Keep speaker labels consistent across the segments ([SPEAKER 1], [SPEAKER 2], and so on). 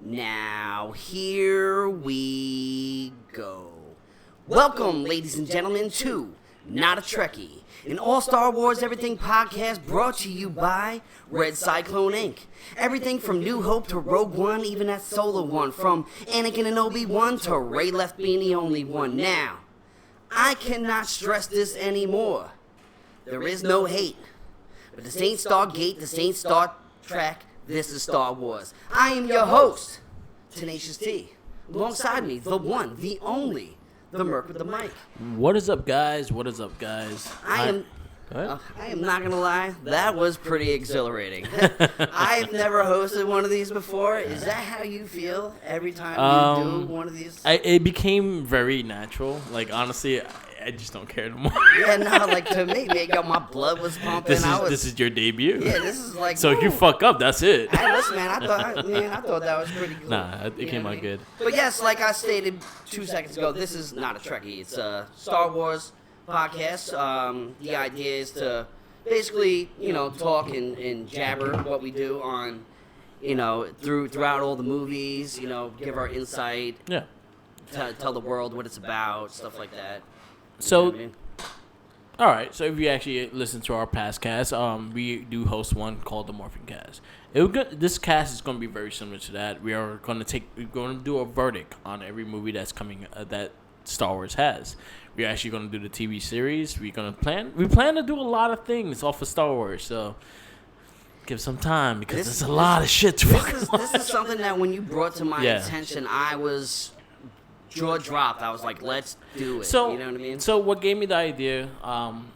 [SPEAKER 1] Now, here we go. Welcome, ladies and gentlemen, to Not a Trekkie, an all-Star Wars Everything podcast brought to you by Red Cyclone Inc. Everything from New Hope to Rogue One, even that Solo one, from Anakin and Obi-Wan to Rey left being the only one. Now, I cannot stress this anymore. There is no hate. But this ain't Stargate, this ain't Star Trek, this is Star Wars. I am your host, Tenacious T. Alongside me, the one, the only, the Merc with the mic.
[SPEAKER 2] What is up, guys? What is up, guys?
[SPEAKER 1] I am not gonna lie, that was pretty exhilarating. I've never hosted one of these before. Is that how you feel every time you do one of these?
[SPEAKER 2] It became very natural. Like, honestly, I just don't care anymore.
[SPEAKER 1] Yeah, no, like to me, man, my blood was pumping.
[SPEAKER 2] This is your debut.
[SPEAKER 1] Yeah, this is like.
[SPEAKER 2] So if you fuck up, that's it.
[SPEAKER 1] Hey, listen, man, I thought that was pretty cool.
[SPEAKER 2] Nah, it came out good.
[SPEAKER 1] But yes, like I stated 2 seconds ago, this is not a Trekkie. It's a Star Wars podcast. The idea is to basically, talk and jabber what we do on, throughout all the movies. Give our insight.
[SPEAKER 2] Yeah.
[SPEAKER 1] Tell the world what it's about, stuff like that.
[SPEAKER 2] So, all right. So if you actually listen to our past cast, we do host one called the Morphing Cast. This cast is going to be very similar to that. We're going to do a verdict on every movie that's coming that Star Wars has. We're actually going to do the TV series. We plan to do a lot of things off of Star Wars. So give some time because there's a lot of shit to fucking
[SPEAKER 1] This is something that when you brought to my attention, I was jaw dropped. I was like, let's do it.
[SPEAKER 2] So,
[SPEAKER 1] you know what I mean?
[SPEAKER 2] So what gave me the idea,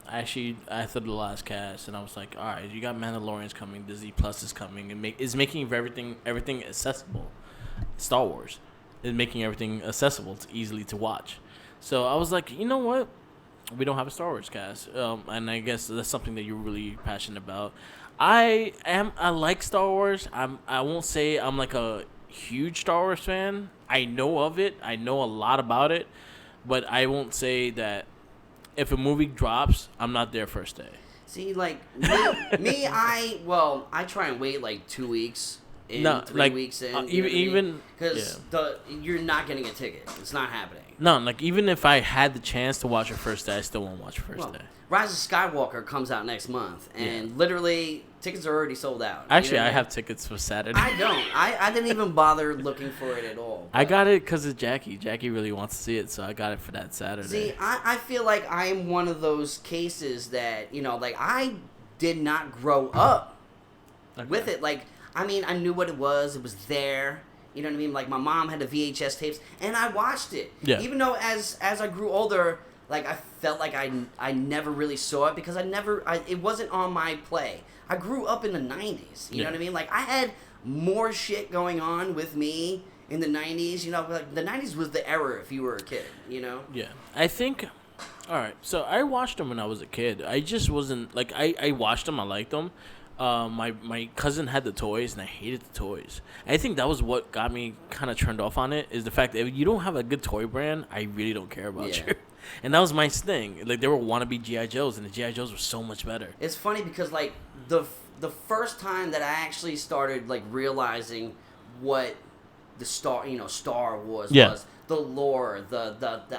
[SPEAKER 2] actually, after the last cast, and I was like, all right, you got Mandalorian's coming, Disney Plus is coming, and is making everything accessible. Star Wars is making everything accessible, easily to watch. So I was like, you know what? We don't have a Star Wars cast, and I guess that's something that you're really passionate about. I like Star Wars. I won't say I'm like a huge Star Wars fan. I know of it. I know a lot about it, but I won't say that if a movie drops, I'm not there first day.
[SPEAKER 1] See, like I try and wait like 2 weeks. 3 weeks in,
[SPEAKER 2] even
[SPEAKER 1] because you're not getting a ticket. It's not happening.
[SPEAKER 2] No, like even if I had the chance to watch it first day, I still won't watch it first day.
[SPEAKER 1] Rise of Skywalker comes out next month, and literally tickets are already sold out.
[SPEAKER 2] Actually, I have tickets for Saturday.
[SPEAKER 1] I don't. I didn't even bother looking for it at all.
[SPEAKER 2] I got it because of Jackie. Jackie really wants to see it, so I got it for that Saturday.
[SPEAKER 1] See, I feel like I am one of those cases that, like I did not grow up with it. Like, I mean, I knew what it was. It was there. You know what I mean? Like, my mom had the VHS tapes, and I watched it.
[SPEAKER 2] Yeah.
[SPEAKER 1] Even though as I grew older, like, I felt like I never really saw it because it wasn't on my play. I grew up in the 90s. You know what I mean? Like, I had more shit going on with me in the 90s. Like, the 90s was the era if you were a kid, Yeah.
[SPEAKER 2] I think... All right. So, I watched them when I was a kid. I just wasn't... Like, I watched them. I liked them. My cousin had the toys, and I hated the toys. I think that was what got me kind of turned off on it, is the fact that if you don't have a good toy brand, I really don't care about you. And that was my thing. Like, they were wannabe G.I. Joes, and the G.I. Joes were so much better.
[SPEAKER 1] It's funny because, like, the first time that I actually started, like, realizing what the Star Wars was, the lore, the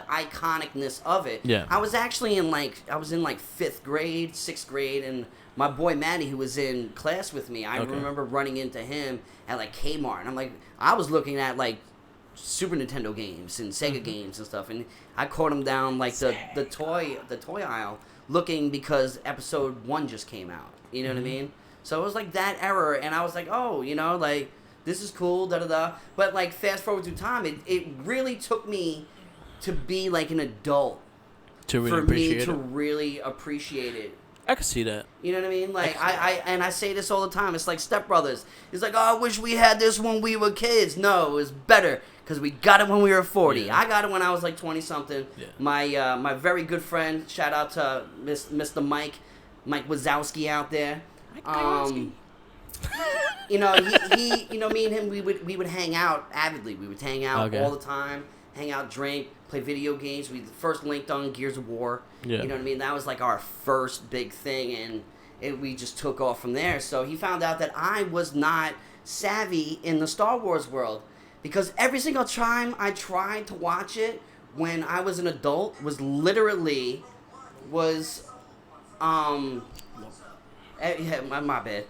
[SPEAKER 1] iconicness of it.
[SPEAKER 2] Yeah.
[SPEAKER 1] I was actually in 5th grade, 6th grade, and my boy Matty, who was in class with me, I remember running into him at like Kmart, and I'm like, I was looking at like Super Nintendo games and Sega games and stuff, and I caught him down like the toy aisle looking because episode 1 just came out. You know what I mean? So it was like that era, and I was like, oh, like this is cool, da da da. But like fast forward through time, it really took me to be like an adult
[SPEAKER 2] to really
[SPEAKER 1] really appreciate it.
[SPEAKER 2] I can see that.
[SPEAKER 1] You know what I mean? Like, I say this all the time. It's like Step Brothers. It's like, oh, I wish we had this when we were kids. No, it was better because we got it when we were 40. Yeah. I got it when I was like 20-something. Yeah. My very good friend, shout out to Mr. Mike Wazowski out there. He me and him, we would hang out avidly. We would hang out all the time, hang out, drink, play video games. We first linked on Gears of War. Yeah. You know what I mean? That was like our first big thing, and we just took off from there. So he found out that I was not savvy in the Star Wars world. because every single time I tried to watch it when I was an adult was literally yeah, my bad.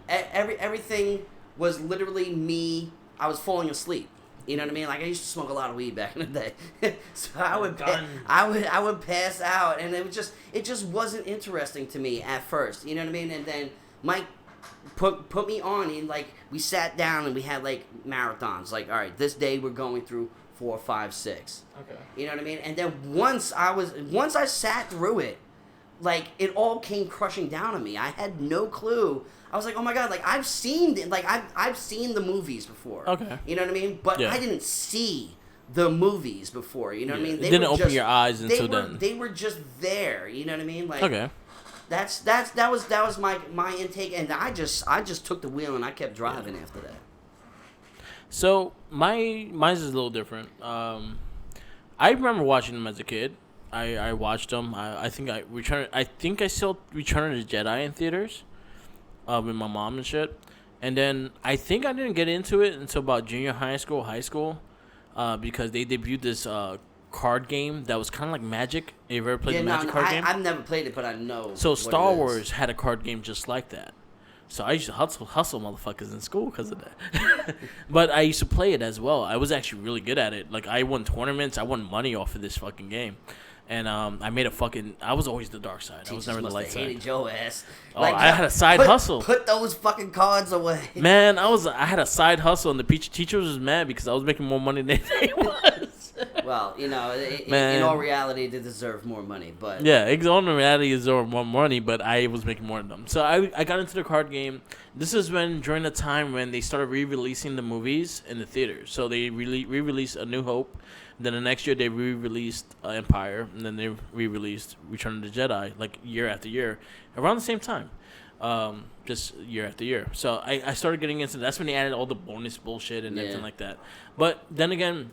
[SPEAKER 1] Everything was literally me. I was falling asleep. You know what I mean? Like, I used to smoke a lot of weed back in the day, so I would pass out, and it just wasn't interesting to me at first. You know what I mean? And then Mike put me on, and like we sat down and we had like marathons. Like, all right, this day we're going through 4, 5, 6.
[SPEAKER 2] Okay.
[SPEAKER 1] You know what I mean? And then once I sat through it, like it all came crushing down on me. I had no clue. I was like, oh my god, like I've seen the movies before.
[SPEAKER 2] Okay.
[SPEAKER 1] You know what I mean? But I didn't see the movies before. You know what I mean?
[SPEAKER 2] They didn't open your eyes until then.
[SPEAKER 1] They were just there. You know what I mean? Like,
[SPEAKER 2] okay.
[SPEAKER 1] That was my intake, and I just took the wheel and I kept driving after that.
[SPEAKER 2] So mine's is a little different. I remember watching them as a kid. I watched them. I think I saw Return of the Jedi in theaters, with my mom and shit. And then I think I didn't get into it until about junior high school, because they debuted this card game that was kind of like Magic. Have you ever played the Magic card game?
[SPEAKER 1] I've never played it, but I know.
[SPEAKER 2] So Star Wars had a card game just like that. So I used to hustle motherfuckers in school because of that. But I used to play it as well. I was actually really good at it. Like, I won tournaments. I won money off of this fucking game. And I made I was always the dark side. I was never the light side.
[SPEAKER 1] Hated your ass.
[SPEAKER 2] Oh, like, I had a side hustle.
[SPEAKER 1] Put those fucking cards away.
[SPEAKER 2] Man, I had a side hustle, and the teacher was mad because I was making more money than they was.
[SPEAKER 1] Well, you know, in all reality, they deserve more money, but
[SPEAKER 2] yeah, in all reality, they deserve more money, but I was making more than them. So I got into the card game. This is during the time when they started re-releasing the movies in the theaters. So they re-released A New Hope. Then the next year they re-released Empire, and then they re-released Return of the Jedi, like year after year, around the same time, just year after year. So I started getting into that's when they added all the bonus bullshit and everything like that. But then again,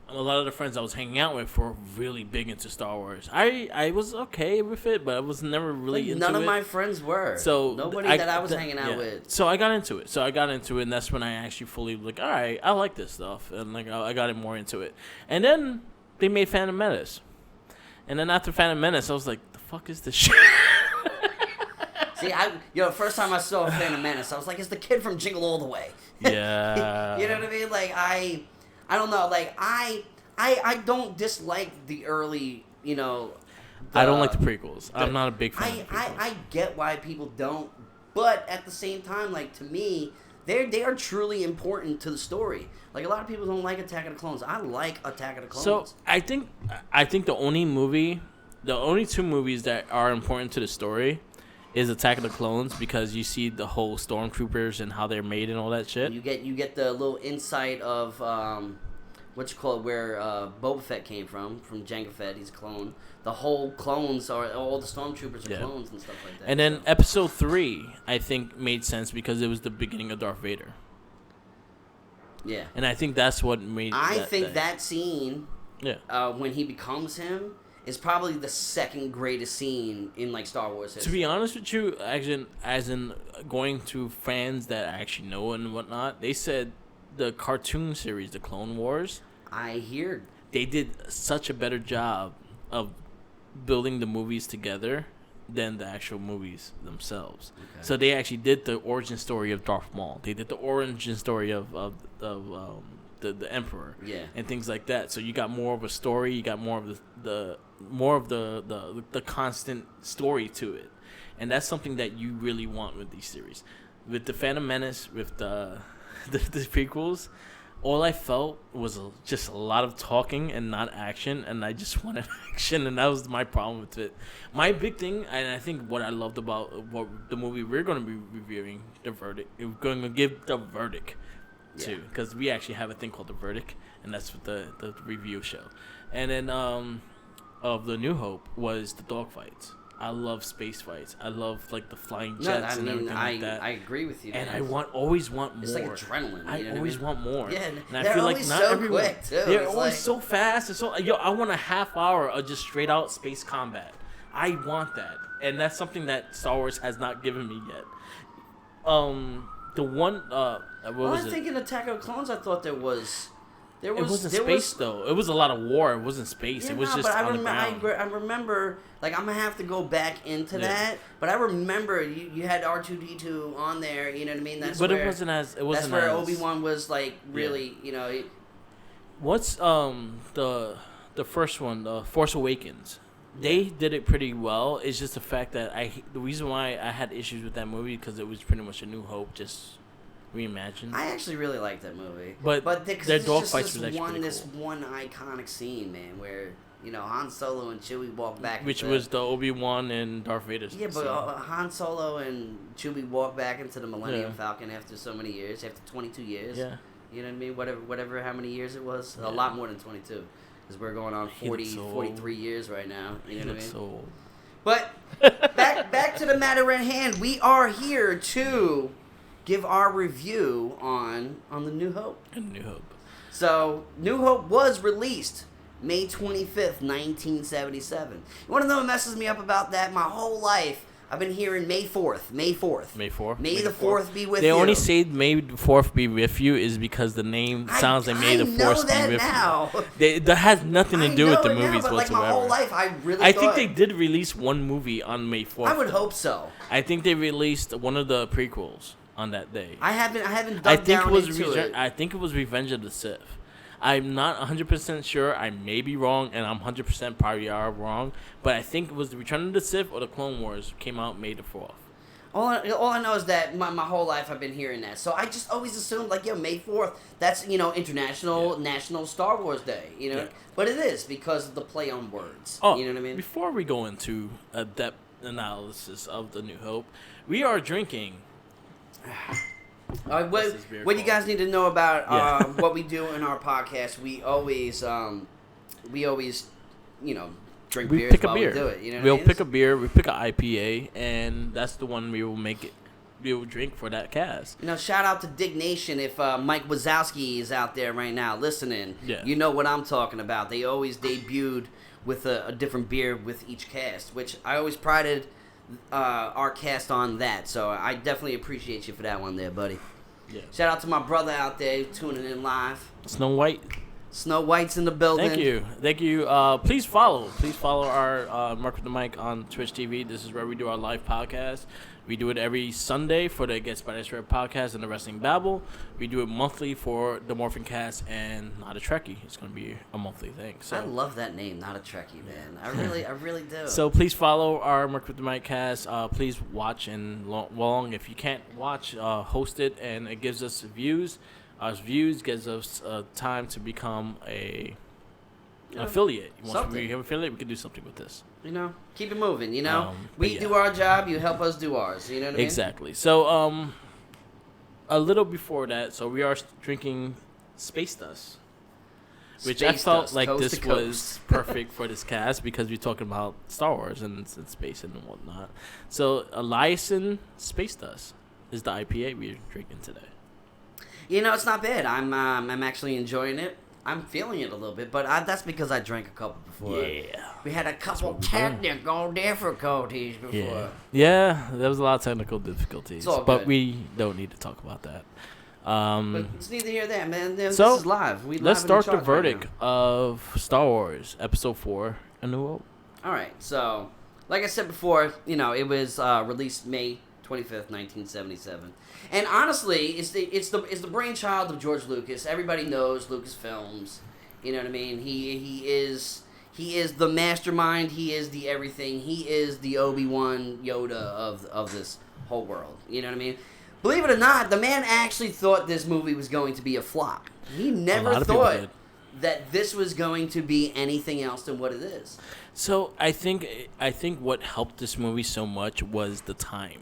[SPEAKER 2] a lot of the friends I was hanging out with were really big into Star Wars. I was okay with it, but I was never really into it.
[SPEAKER 1] None of my friends were. So nobody that I was hanging out with.
[SPEAKER 2] So I got into it. And that's when I actually fully all right, I like this stuff, and like I got more into it. And then they made Phantom Menace, and then after Phantom Menace, I was like, the fuck is this shit?
[SPEAKER 1] See, first time I saw Phantom Menace, I was like, it's the kid from Jingle All the Way.
[SPEAKER 2] Yeah.
[SPEAKER 1] You know what I mean? Like I don't know. Like I don't dislike the early, you know.
[SPEAKER 2] I don't like the prequels. I'm not a big fan of the prequels.
[SPEAKER 1] I get why people don't, but at the same time, like to me, they are truly important to the story. Like a lot of people don't like Attack of the Clones. I like Attack of the Clones.
[SPEAKER 2] So I think the only two movies that are important to the story is Attack of the Clones, because you see the whole stormtroopers and how they're made and all that shit.
[SPEAKER 1] You get the little insight of where Boba Fett came from Jango Fett. He's a clone. The whole clones all the stormtroopers are clones and stuff like that.
[SPEAKER 2] And then Episode 3, I think, made sense because it was the beginning of Darth Vader.
[SPEAKER 1] Yeah.
[SPEAKER 2] And I think that's what made.
[SPEAKER 1] I think that scene. Yeah. When he becomes him is probably the second greatest scene in like Star Wars history.
[SPEAKER 2] To be honest with you, as in going to fans that actually know and whatnot, they said the cartoon series, the Clone Wars,
[SPEAKER 1] I hear
[SPEAKER 2] they did such a better job of building the movies together than the actual movies themselves. Okay. So they actually did the origin story of Darth Maul. They did the origin story of the Emperor, and things like that. So you got more of a story. You got more of the constant story to it, and that's something that you really want with these series. With the Phantom Menace, with the prequels, all I felt was just a lot of talking and not action, and I just wanted action, and that was my problem with it. My big thing, and I think what I loved about what the movie we're going to be reviewing, The Verdict, we're going to give The Verdict to, because we actually have a thing called The Verdict, and that's what the review show. And then of The New Hope was the dogfights. I love space fights. I love like the flying jets and everything like that.
[SPEAKER 1] I agree with you.
[SPEAKER 2] And I always want more.
[SPEAKER 1] It's like adrenaline.
[SPEAKER 2] I always want more.
[SPEAKER 1] Yeah,
[SPEAKER 2] and I feel like not
[SPEAKER 1] so
[SPEAKER 2] everyone.
[SPEAKER 1] Quick too.
[SPEAKER 2] They're always so fast. And so I want a half hour of just straight out space combat. I want that, and that's something that Star Wars has not given me yet. The one, what was
[SPEAKER 1] I
[SPEAKER 2] it?
[SPEAKER 1] think in Attack of the Clones, I thought there was.
[SPEAKER 2] It wasn't space though. It was a lot of war. It wasn't space.
[SPEAKER 1] Yeah,
[SPEAKER 2] it was just
[SPEAKER 1] but
[SPEAKER 2] on the ground.
[SPEAKER 1] I remember, like, I'm gonna have to go back into that. But I remember you had R2D2 on there. You know what I mean? That's where,
[SPEAKER 2] it wasn't as. It wasn't.
[SPEAKER 1] That's where
[SPEAKER 2] as,
[SPEAKER 1] Obi-Wan was like really. You know.
[SPEAKER 2] What's the first one, The Force Awakens? They did it pretty well. It's just the fact that the reason why I had issues with that movie because it was pretty much A New Hope, just reimagined.
[SPEAKER 1] I actually really liked that movie.
[SPEAKER 2] But their dog fights was actually pretty
[SPEAKER 1] this
[SPEAKER 2] cool.
[SPEAKER 1] one iconic scene, man, where Han Solo and Chewie walk back.
[SPEAKER 2] Which was the Obi-Wan and Darth Vader.
[SPEAKER 1] Yeah, but Han Solo and Chewie walk back into the Millennium Falcon after so many years, after 22 years.
[SPEAKER 2] Yeah.
[SPEAKER 1] You know what I mean? Whatever, how many years it was. Yeah. A lot more than 22. Because we're going on 43 years right now. You know what I mean?
[SPEAKER 2] So old.
[SPEAKER 1] But back to the matter at hand. We are here to give our review on the New Hope.
[SPEAKER 2] New Hope.
[SPEAKER 1] So, New Hope was released May 25th, 1977. You want to know what messes me up about that? My whole life, I've been hearing May 4th. May 4th.
[SPEAKER 2] May 4th.
[SPEAKER 1] May the 4th be with you.
[SPEAKER 2] They only say May the 4th be with you is because the name sounds like May the 4th be with you. That has nothing to do with the movies whatsoever.
[SPEAKER 1] Like my whole life, I
[SPEAKER 2] think they did release one movie on May 4th.
[SPEAKER 1] I would hope so.
[SPEAKER 2] I think they released one of the prequels on that day.
[SPEAKER 1] I haven't dug down into it.
[SPEAKER 2] I think it was Revenge of the Sith. I'm not 100% sure. I may be wrong, and I'm 100% probably are wrong. But I think it was the Return of the Sith or the Clone Wars came out May the 4th.
[SPEAKER 1] All I know is that my whole life I've been hearing that. So I just always assumed, like, May 4th, that's, International National Star Wars Day, Yeah. But it is because of the play on words.
[SPEAKER 2] Oh,
[SPEAKER 1] you know what I mean?
[SPEAKER 2] Before we go into a depth analysis of the New Hope, we are drinking...
[SPEAKER 1] What you guys need to know about what we do in our podcast, we always drink beers while we do it. You know
[SPEAKER 2] we'll pick a beer, we pick an IPA, and that's the one we will drink for that cast.
[SPEAKER 1] Shout out to Dig Nation if Mike Wazowski is out there right now listening.
[SPEAKER 2] Yeah.
[SPEAKER 1] You know what I'm talking about. They always debuted with a different beer with each cast, which I always prided our cast on that, so I definitely appreciate you for that one there, buddy.
[SPEAKER 2] Yeah.
[SPEAKER 1] Shout out to my brother out there tuning in live.
[SPEAKER 2] Snow White's in
[SPEAKER 1] the building.
[SPEAKER 2] Thank you. Please follow our Mark with the Mic on Twitch TV. This is where we do our live podcast. We do it every Sunday for the Get Spider Shred podcast and the Wrestling Babble. We do it monthly for the Morphin Cast and Not a Trekkie. It's going to be a monthly thing. So
[SPEAKER 1] I love that name, Not a Trekkie, man. I really do.
[SPEAKER 2] So please follow our Mark with the Mic cast. Please watch and long. If you can't watch, host it, and it gives us views. Our views gives us time to become an affiliate. Once we become an affiliate, we can do something with this.
[SPEAKER 1] Keep it moving, we do our job, you help us do ours, you know what I mean?
[SPEAKER 2] Exactly. So, a little before that, so we are drinking Space Dust, which I felt like this was perfect for this cast because we're talking about Star Wars and space and whatnot. So, Eliason Space Dust is the IPA we're drinking today.
[SPEAKER 1] It's not bad. I'm actually enjoying it. I'm feeling it a little bit, but that's because I drank a couple before.
[SPEAKER 2] Yeah.
[SPEAKER 1] We had a couple technical difficulties before.
[SPEAKER 2] Yeah, there was a lot of technical difficulties,
[SPEAKER 1] but
[SPEAKER 2] we don't need to talk about that.
[SPEAKER 1] But it's neither here nor there, man. This is live.
[SPEAKER 2] Let's start the verdict of Star Wars Episode 4, A New Hope.
[SPEAKER 1] All right. So, like I said before, it was released May 25th, 1977. And honestly, it's the brainchild of George Lucas. Everybody knows Lucasfilms. You know what I mean? He is the mastermind. He is the everything. He is the Obi-Wan Yoda of this whole world. You know what I mean? Believe it or not, the man actually thought this movie was going to be a flop. He never thought that this was going to be anything else than what it is.
[SPEAKER 2] So I think what helped this movie so much was the time.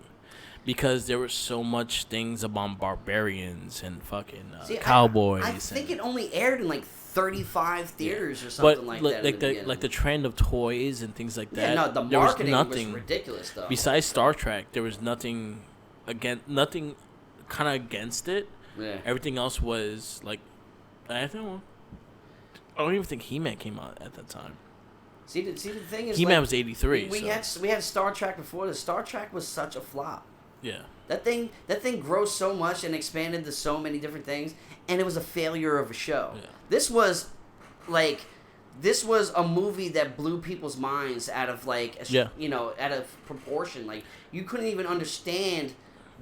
[SPEAKER 2] Because there were so much things about barbarians and fucking cowboys.
[SPEAKER 1] I think it only aired in like 35 theaters or something like that.
[SPEAKER 2] Like the trend of toys and things like that.
[SPEAKER 1] Yeah, no, the marketing was ridiculous though.
[SPEAKER 2] Besides Star Trek, there was nothing kind of against it.
[SPEAKER 1] Yeah.
[SPEAKER 2] Everything else was like, I don't even think He-Man came out at that time.
[SPEAKER 1] See the thing is,
[SPEAKER 2] He-Man was 83.
[SPEAKER 1] We had Star Trek before this. Star Trek was such a flop.
[SPEAKER 2] Yeah.
[SPEAKER 1] That thing grossed so much and expanded to so many different things, and it was a failure of a show.
[SPEAKER 2] Yeah.
[SPEAKER 1] This was a movie that blew people's minds out of out of proportion. Like, you couldn't even understand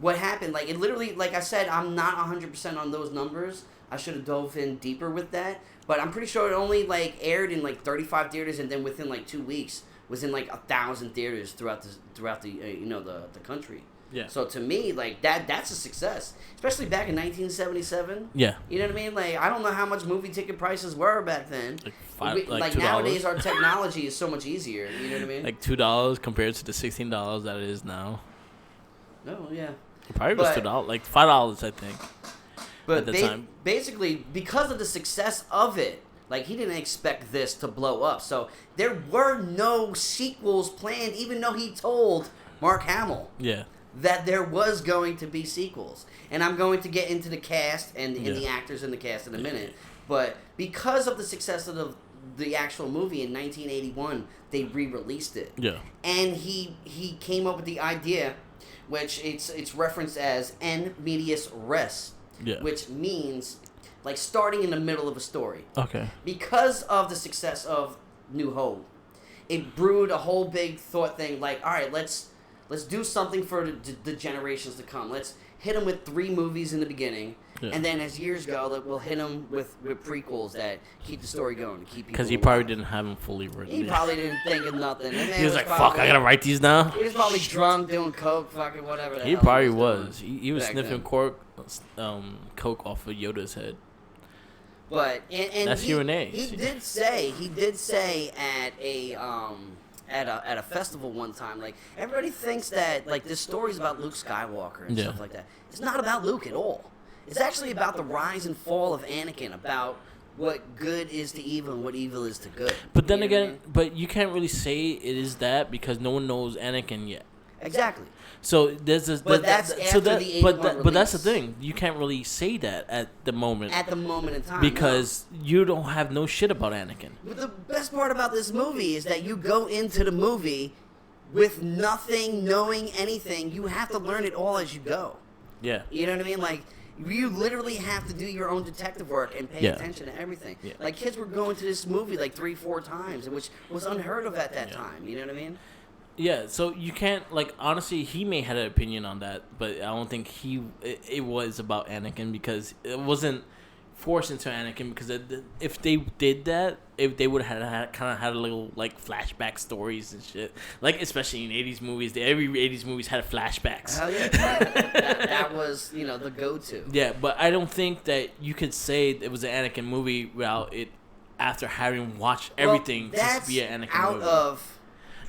[SPEAKER 1] what happened. Like, it literally, like I said, I'm not 100% on those numbers. I should have dove in deeper with that, but I'm pretty sure it only aired in 35 theaters, and then within 2 weeks was in 1,000 theaters throughout the country.
[SPEAKER 2] Yeah.
[SPEAKER 1] So to me, that's a success, especially back in 1977.
[SPEAKER 2] Yeah.
[SPEAKER 1] You know what I mean? I don't know how much movie ticket prices were back then.
[SPEAKER 2] $2.
[SPEAKER 1] Nowadays, our technology is so much easier. You know what I mean?
[SPEAKER 2] $2 compared to the $16 that it is now.
[SPEAKER 1] No, yeah.
[SPEAKER 2] It probably was $2, $5, I think.
[SPEAKER 1] But
[SPEAKER 2] at the time.
[SPEAKER 1] Basically, because of the success of it, he didn't expect this to blow up. So there were no sequels planned, even though he told Mark Hamill.
[SPEAKER 2] Yeah.
[SPEAKER 1] That there was going to be sequels. And I'm going to get into the cast and the actors in the cast in a minute. But because of the success of the actual movie in 1981, they re-released it.
[SPEAKER 2] Yeah.
[SPEAKER 1] And he came up with the idea, which it's referenced as en medias res, which means starting in the middle of a story.
[SPEAKER 2] Okay.
[SPEAKER 1] Because of the success of New Hope, it brewed a whole big thought thing all right, let's do something for the generations to come. Let's hit them with 3 movies in the beginning, and then as years go, we'll hit them with prequels that keep the story going, keep people.
[SPEAKER 2] Because he probably didn't have them fully written.
[SPEAKER 1] He probably didn't think of nothing.
[SPEAKER 2] He was like, "Fuck, I gotta write these now."
[SPEAKER 1] He was probably drunk, doing coke, fucking whatever.
[SPEAKER 2] He probably was. He was sniffing coke off of Yoda's head.
[SPEAKER 1] But and
[SPEAKER 2] that's Q&A.
[SPEAKER 1] He did say at a festival one time, everybody thinks that this story's about Luke Skywalker and stuff like that. It's not about Luke at all. It's actually about the rise and fall of Anakin, about what good is to evil and what evil is to good.
[SPEAKER 2] But then again, but you can't really say it is that because no one knows Anakin yet.
[SPEAKER 1] Exactly.
[SPEAKER 2] So there's this,
[SPEAKER 1] but that's after the 81
[SPEAKER 2] but that's the thing. You can't really say that at the moment.
[SPEAKER 1] At the moment in time,
[SPEAKER 2] because you don't have no shit about Anakin.
[SPEAKER 1] But the best part about this movie is that you go into the movie with nothing knowing anything. You have to learn it all as you go.
[SPEAKER 2] Yeah.
[SPEAKER 1] You know what I mean? You literally have to do your own detective work and pay attention to everything. Yeah. Kids were going to this movie 3-4 times, which was unheard of at that time. You know what I mean?
[SPEAKER 2] Yeah, so you can't, honestly, he may have an opinion on that, but I don't think it was about Anakin because it wasn't forced into Anakin because if they did that, if they would have kind of had a little, flashback stories and shit. Especially in 80s movies, every 80s movies had flashbacks.
[SPEAKER 1] Hell yeah. that was, the go-to.
[SPEAKER 2] Yeah, but I don't think that you could say it was an Anakin movie without it, after having watched everything, just be an Anakin movie.
[SPEAKER 1] Of...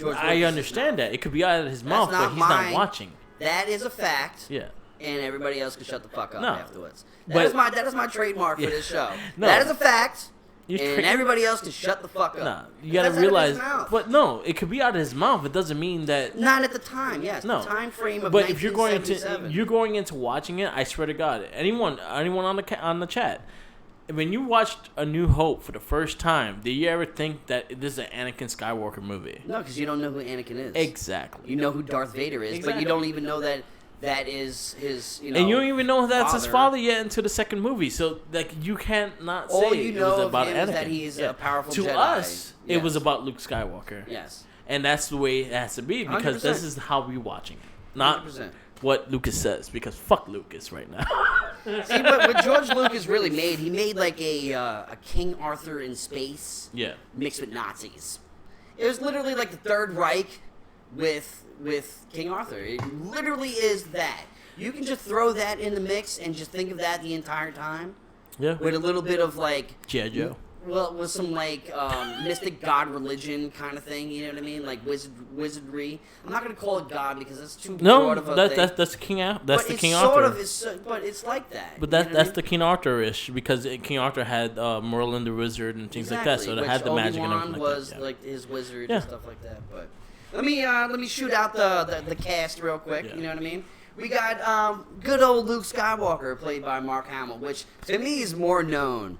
[SPEAKER 2] I understand that. It could be out of his mouth, but he's not watching.
[SPEAKER 1] That is a fact.
[SPEAKER 2] Yeah.
[SPEAKER 1] And everybody else can shut the fuck up afterwards.
[SPEAKER 2] That
[SPEAKER 1] is my trademark for this show.
[SPEAKER 2] No.
[SPEAKER 1] That is a fact. And everybody else can shut the fuck up.
[SPEAKER 2] Nah, you gotta realize. But no, it could be out of his mouth. It doesn't mean that.
[SPEAKER 1] Not at the time. Yes. No. The time frame of.
[SPEAKER 2] But if you're going into watching it, I swear to God, anyone on the chat. When you watched A New Hope for the first time, did you ever think that this is an Anakin Skywalker movie?
[SPEAKER 1] No, because you don't know who Anakin is.
[SPEAKER 2] Exactly.
[SPEAKER 1] You know who Darth Vader is, but you don't even know that is his,
[SPEAKER 2] And you don't even know that's his father yet until the second movie. So, you can't not say
[SPEAKER 1] it was about Anakin. Is that
[SPEAKER 2] he's
[SPEAKER 1] a powerful
[SPEAKER 2] Jedi. To us, it was about Luke Skywalker.
[SPEAKER 1] Yes.
[SPEAKER 2] And that's the way it has to be because
[SPEAKER 1] 100%.
[SPEAKER 2] This is how we're watching it. Not
[SPEAKER 1] 100%.
[SPEAKER 2] What Lucas says, because fuck Lucas right now.
[SPEAKER 1] See, what George Lucas really made, he made a King Arthur in space, mixed with Nazis. It was literally the Third Reich with King Arthur. It literally is that. You can just throw that in the mix and just think of that the entire time.
[SPEAKER 2] Yeah.
[SPEAKER 1] With a little bit of
[SPEAKER 2] G.I. Joe.
[SPEAKER 1] Well, with some mystic god religion kind of thing, you know what I mean? Wizardry. I'm not gonna call it God because that's too broad of a thing.
[SPEAKER 2] That's the King Arthur. That's the King
[SPEAKER 1] Arthur.
[SPEAKER 2] Arthur.
[SPEAKER 1] But it's like that.
[SPEAKER 2] But that's the King Arthur-ish because King Arthur had Merlin the Wizard and things like that, so it had the magic and everything
[SPEAKER 1] was his wizard and stuff like that. But let me shoot out the cast real quick. You know what I mean? We got good old Luke Skywalker played by Mark Hamill, which to me is more known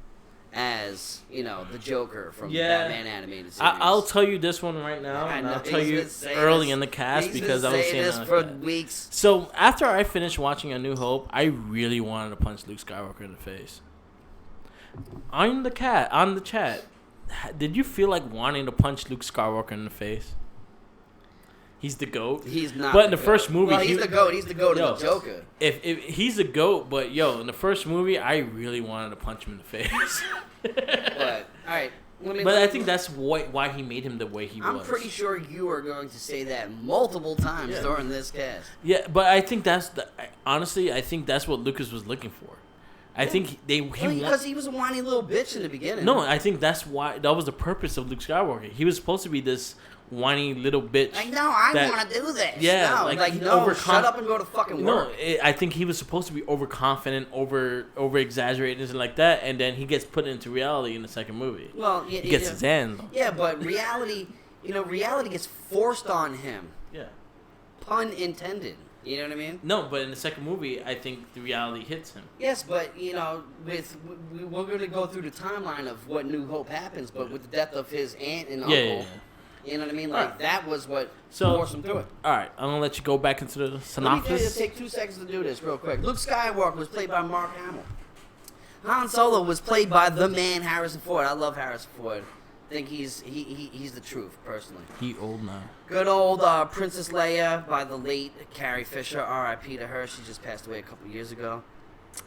[SPEAKER 1] as, the Joker from Batman animated series.
[SPEAKER 2] I'll tell you this one right now, and I'll tell you early in the cast because I was saying
[SPEAKER 1] this for weeks.
[SPEAKER 2] So after I finished watching A New Hope, I really wanted to punch Luke Skywalker in the face. On the chat, did you feel like wanting to punch Luke Skywalker in the face? He's the GOAT.
[SPEAKER 1] He's not.
[SPEAKER 2] But in the first movie,
[SPEAKER 1] he's the GOAT. He's the GOAT of the Joker.
[SPEAKER 2] If he's the GOAT, but in the first movie, I really wanted to punch him in the face.
[SPEAKER 1] But all right,
[SPEAKER 2] I think that's why he made him the way he was.
[SPEAKER 1] I'm pretty sure you are going to say that multiple times during this cast.
[SPEAKER 2] Yeah, but I think honestly, I think that's what Lucas was looking for. I think
[SPEAKER 1] because he was a whiny little bitch in the beginning.
[SPEAKER 2] No, I think that was the purpose of Luke Skywalker. He was supposed to be this whiny little bitch.
[SPEAKER 1] Like, no, I want to do this.
[SPEAKER 2] Yeah,
[SPEAKER 1] no, shut up and go to fucking work.
[SPEAKER 2] No, I think he was supposed to be overconfident, over exaggerating and like that, and then he gets put into reality in the second movie.
[SPEAKER 1] Well,
[SPEAKER 2] he gets his hand.
[SPEAKER 1] Yeah, but reality gets forced on him.
[SPEAKER 2] Yeah.
[SPEAKER 1] Pun intended. You know what I mean?
[SPEAKER 2] No, but in the second movie, I think the reality hits him.
[SPEAKER 1] Yes, but we're going to go through the timeline of what New Hope happens, but with the death of his aunt and uncle.
[SPEAKER 2] Yeah.
[SPEAKER 1] You know what I mean? Like, that was what forced him through it.
[SPEAKER 2] All right, I'm going to let you go back into the synopsis.
[SPEAKER 1] Let me take 2 seconds to do this real quick. Luke Skywalker was played by Mark Hamill. Han Solo was played by the man Harrison Ford. I love Harrison Ford. I think he's the truth, personally.
[SPEAKER 2] He old now.
[SPEAKER 1] Good old Princess Leia by the late Carrie Fisher. R.I.P. to her. She just passed away a couple years ago.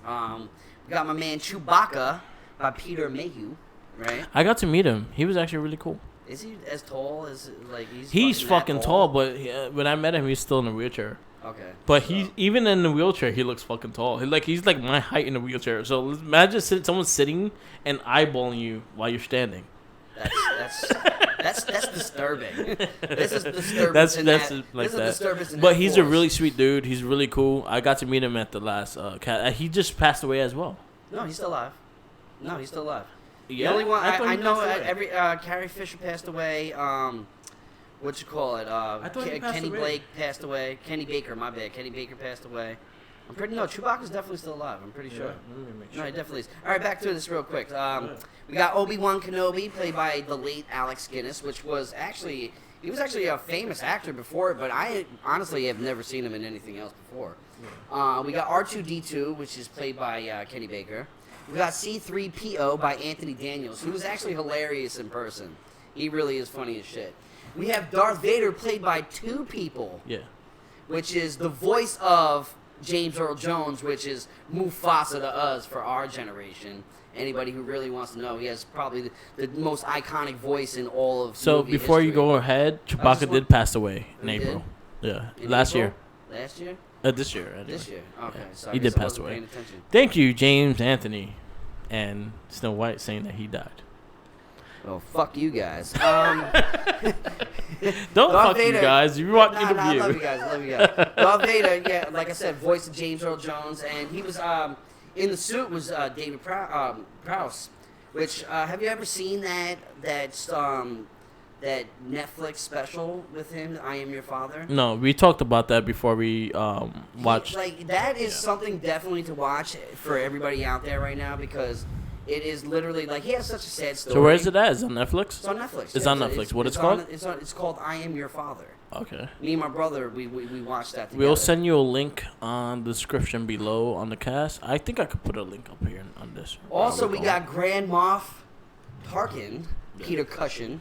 [SPEAKER 1] We got my man Chewbacca by Peter Mayhew, right?
[SPEAKER 2] I got to meet him. He was actually really cool.
[SPEAKER 1] Is he as tall as
[SPEAKER 2] he's fucking tall, but when I met him, he's still in a wheelchair.
[SPEAKER 1] Okay.
[SPEAKER 2] But even in the wheelchair, he looks fucking tall. He's like my height in a wheelchair. So imagine someone sitting and eyeballing you while you're standing.
[SPEAKER 1] That's disturbing. This is disturbing.
[SPEAKER 2] That's like that. But he's a really sweet dude. He's really cool. I got to meet him at the last he just passed away as well.
[SPEAKER 1] No, he's still alive.
[SPEAKER 2] Yeah,
[SPEAKER 1] the only one I know, Carrie Fisher passed away. What you call it? Kenny Blake passed away. Kenny Baker, my bad. Kenny Baker passed away. Chewbacca's definitely still alive. I'm pretty sure. No, he definitely is. All right, back to this real quick. We got Obi-Wan Kenobi, played by the late Alex Guinness, which was actually a famous actor before, but I honestly have never seen him in anything else before. We got R2-D2, which is played by Kenny Baker. We got C-3PO by Anthony Daniels, who is actually hilarious in person. He really is funny as shit. We have Darth Vader, played by 2 people.
[SPEAKER 2] Yeah.
[SPEAKER 1] Which is the voice of James Earl Jones, which is Mufasa to us for our generation. Anybody who really wants to know, he has probably the most iconic voice in all of
[SPEAKER 2] So
[SPEAKER 1] movie
[SPEAKER 2] before
[SPEAKER 1] history.
[SPEAKER 2] You go ahead, Chewbacca did pass away in April. Yeah, last year.
[SPEAKER 1] Last year?
[SPEAKER 2] This year. Anyway.
[SPEAKER 1] This year. Okay.
[SPEAKER 2] Yeah.
[SPEAKER 1] So
[SPEAKER 2] he did pass away. Thank you, James Anthony, and Snow White saying that he died.
[SPEAKER 1] Well, fuck you guys.
[SPEAKER 2] Don't fuck
[SPEAKER 1] Vader,
[SPEAKER 2] you guys. You want me to
[SPEAKER 1] I love you guys. Darth Vader, yeah, like I said, voice of James Earl Jones, and he was in the suit was David Prowse. Which have you ever seen that Netflix special with him, I Am Your Father?
[SPEAKER 2] No, we talked about that before we watched.
[SPEAKER 1] That is something definitely to watch for everybody out there right now, because it is literally he has such a sad story.
[SPEAKER 2] So where is it at? Is it on Netflix?
[SPEAKER 1] It's on Netflix.
[SPEAKER 2] It's on Netflix. What it's called?
[SPEAKER 1] It's called I Am Your Father.
[SPEAKER 2] Okay.
[SPEAKER 1] Me and my brother, we watched that together.
[SPEAKER 2] We'll send you a link on the description below on the cast. I think I could put a link up here on this.
[SPEAKER 1] Also, we got Grand Moff Tarkin, Peter Cushing.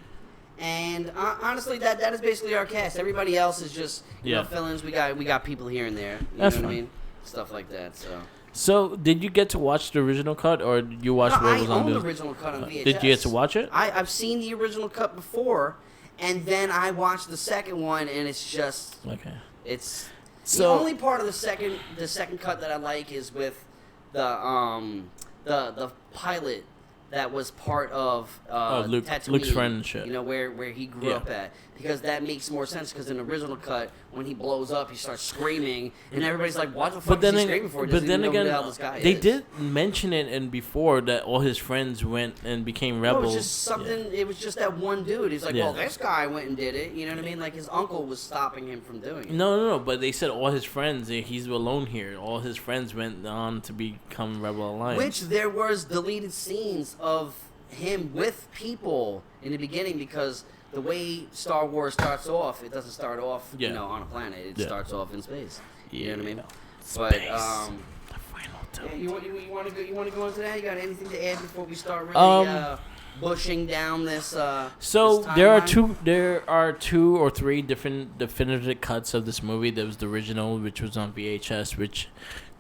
[SPEAKER 1] And honestly, that is basically our cast. Everybody else is just fill-ins. We got people here and there.
[SPEAKER 2] That's
[SPEAKER 1] know
[SPEAKER 2] fine.
[SPEAKER 1] What I mean? Stuff like that.
[SPEAKER 2] So did you get to watch the original cut, or did you watch what was on
[SPEAKER 1] the original cut on VHS.
[SPEAKER 2] Did you get to watch it?
[SPEAKER 1] I've seen the original cut before, and then I watched the second one, and it's just
[SPEAKER 2] okay.
[SPEAKER 1] It's the only part of the second cut that I like is with the pilot that was part of Tatooine,
[SPEAKER 2] Luke's friend and shit.
[SPEAKER 1] Where he grew up at. Because that makes more sense, because in the original cut, when he blows up, he starts screaming, and everybody's like, what the fuck is he screaming for?
[SPEAKER 2] But then again, they
[SPEAKER 1] is.
[SPEAKER 2] did mention it and before that all his friends went and became rebels.
[SPEAKER 1] No, it was just something, it was just that one dude. He's like, well, this guy went and did it, you know what I mean? Like, his uncle was stopping him from doing it.
[SPEAKER 2] No, but they said all his friends, he's alone here. All his friends went on to become Rebel Alliance.
[SPEAKER 1] Which there was deleted scenes of him with people in the beginning, because the way Star Wars starts off, it doesn't start off on a planet. It starts off in space. You know what I mean?
[SPEAKER 2] Space.
[SPEAKER 1] But
[SPEAKER 2] The final tilt.
[SPEAKER 1] you want to go into that? You got anything to add before we start really bushing down this?
[SPEAKER 2] So
[SPEAKER 1] this
[SPEAKER 2] there are two or three different definitive cuts of this movie. There was the original, which was on VHS, which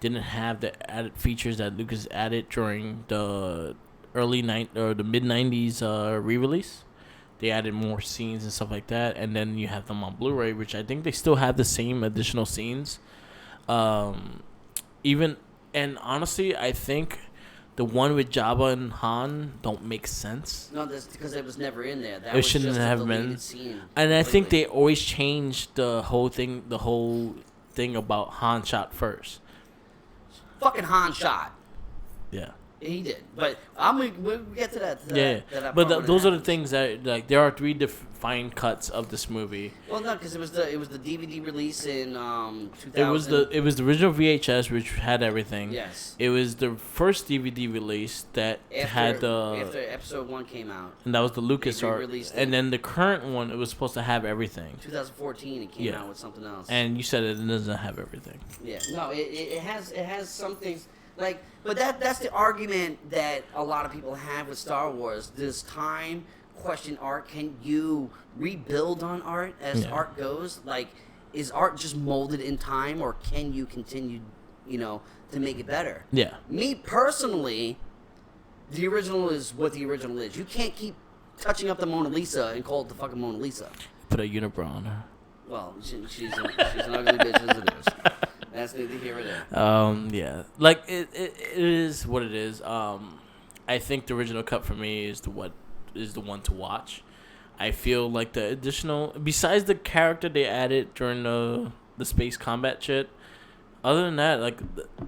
[SPEAKER 2] didn't have the added features that Lucas added during the the mid '90s re-release. They added more scenes and stuff like that, and then you have them on Blu-ray, which I think they still have the same additional scenes. And honestly, I think the one with Jabba and Han don't make sense.
[SPEAKER 1] No, that's because it was never in there. That
[SPEAKER 2] it
[SPEAKER 1] was
[SPEAKER 2] shouldn't
[SPEAKER 1] just
[SPEAKER 2] have
[SPEAKER 1] a
[SPEAKER 2] been.
[SPEAKER 1] scene
[SPEAKER 2] And I think they always change the whole thing about Han shot first.
[SPEAKER 1] Fucking Han shot.
[SPEAKER 2] Yeah.
[SPEAKER 1] He did, but we'll get to that.
[SPEAKER 2] But those are the things that, like, there are three defined cuts of this movie.
[SPEAKER 1] Well, no, because it was the DVD release in 2000.
[SPEAKER 2] It was the original VHS, which had everything.
[SPEAKER 1] Yes.
[SPEAKER 2] It was the first DVD release that had
[SPEAKER 1] after Episode 1 came out,
[SPEAKER 2] and that was the Lucas art. And then the current one, it was supposed to have everything.
[SPEAKER 1] 2014, it came out with something else.
[SPEAKER 2] And you said it doesn't have everything.
[SPEAKER 1] Yeah. No, it has some things. Like, but that's the argument that a lot of people have with Star Wars. Does time question art? Can you rebuild on art as art goes? Like, is art just molded in time, or can you continue, to make it better?
[SPEAKER 2] Yeah.
[SPEAKER 1] Me personally, the original is what the original is. You can't keep touching up the Mona Lisa and call it the fucking Mona Lisa.
[SPEAKER 2] Put a unibrow on her.
[SPEAKER 1] Well, she's an ugly bitch as it is. That's neither here or there.
[SPEAKER 2] Yeah. Like, it is what it is. I think the original cut for me is the one to watch. I feel like the additional, besides the character they added during the space combat shit, other than that, like,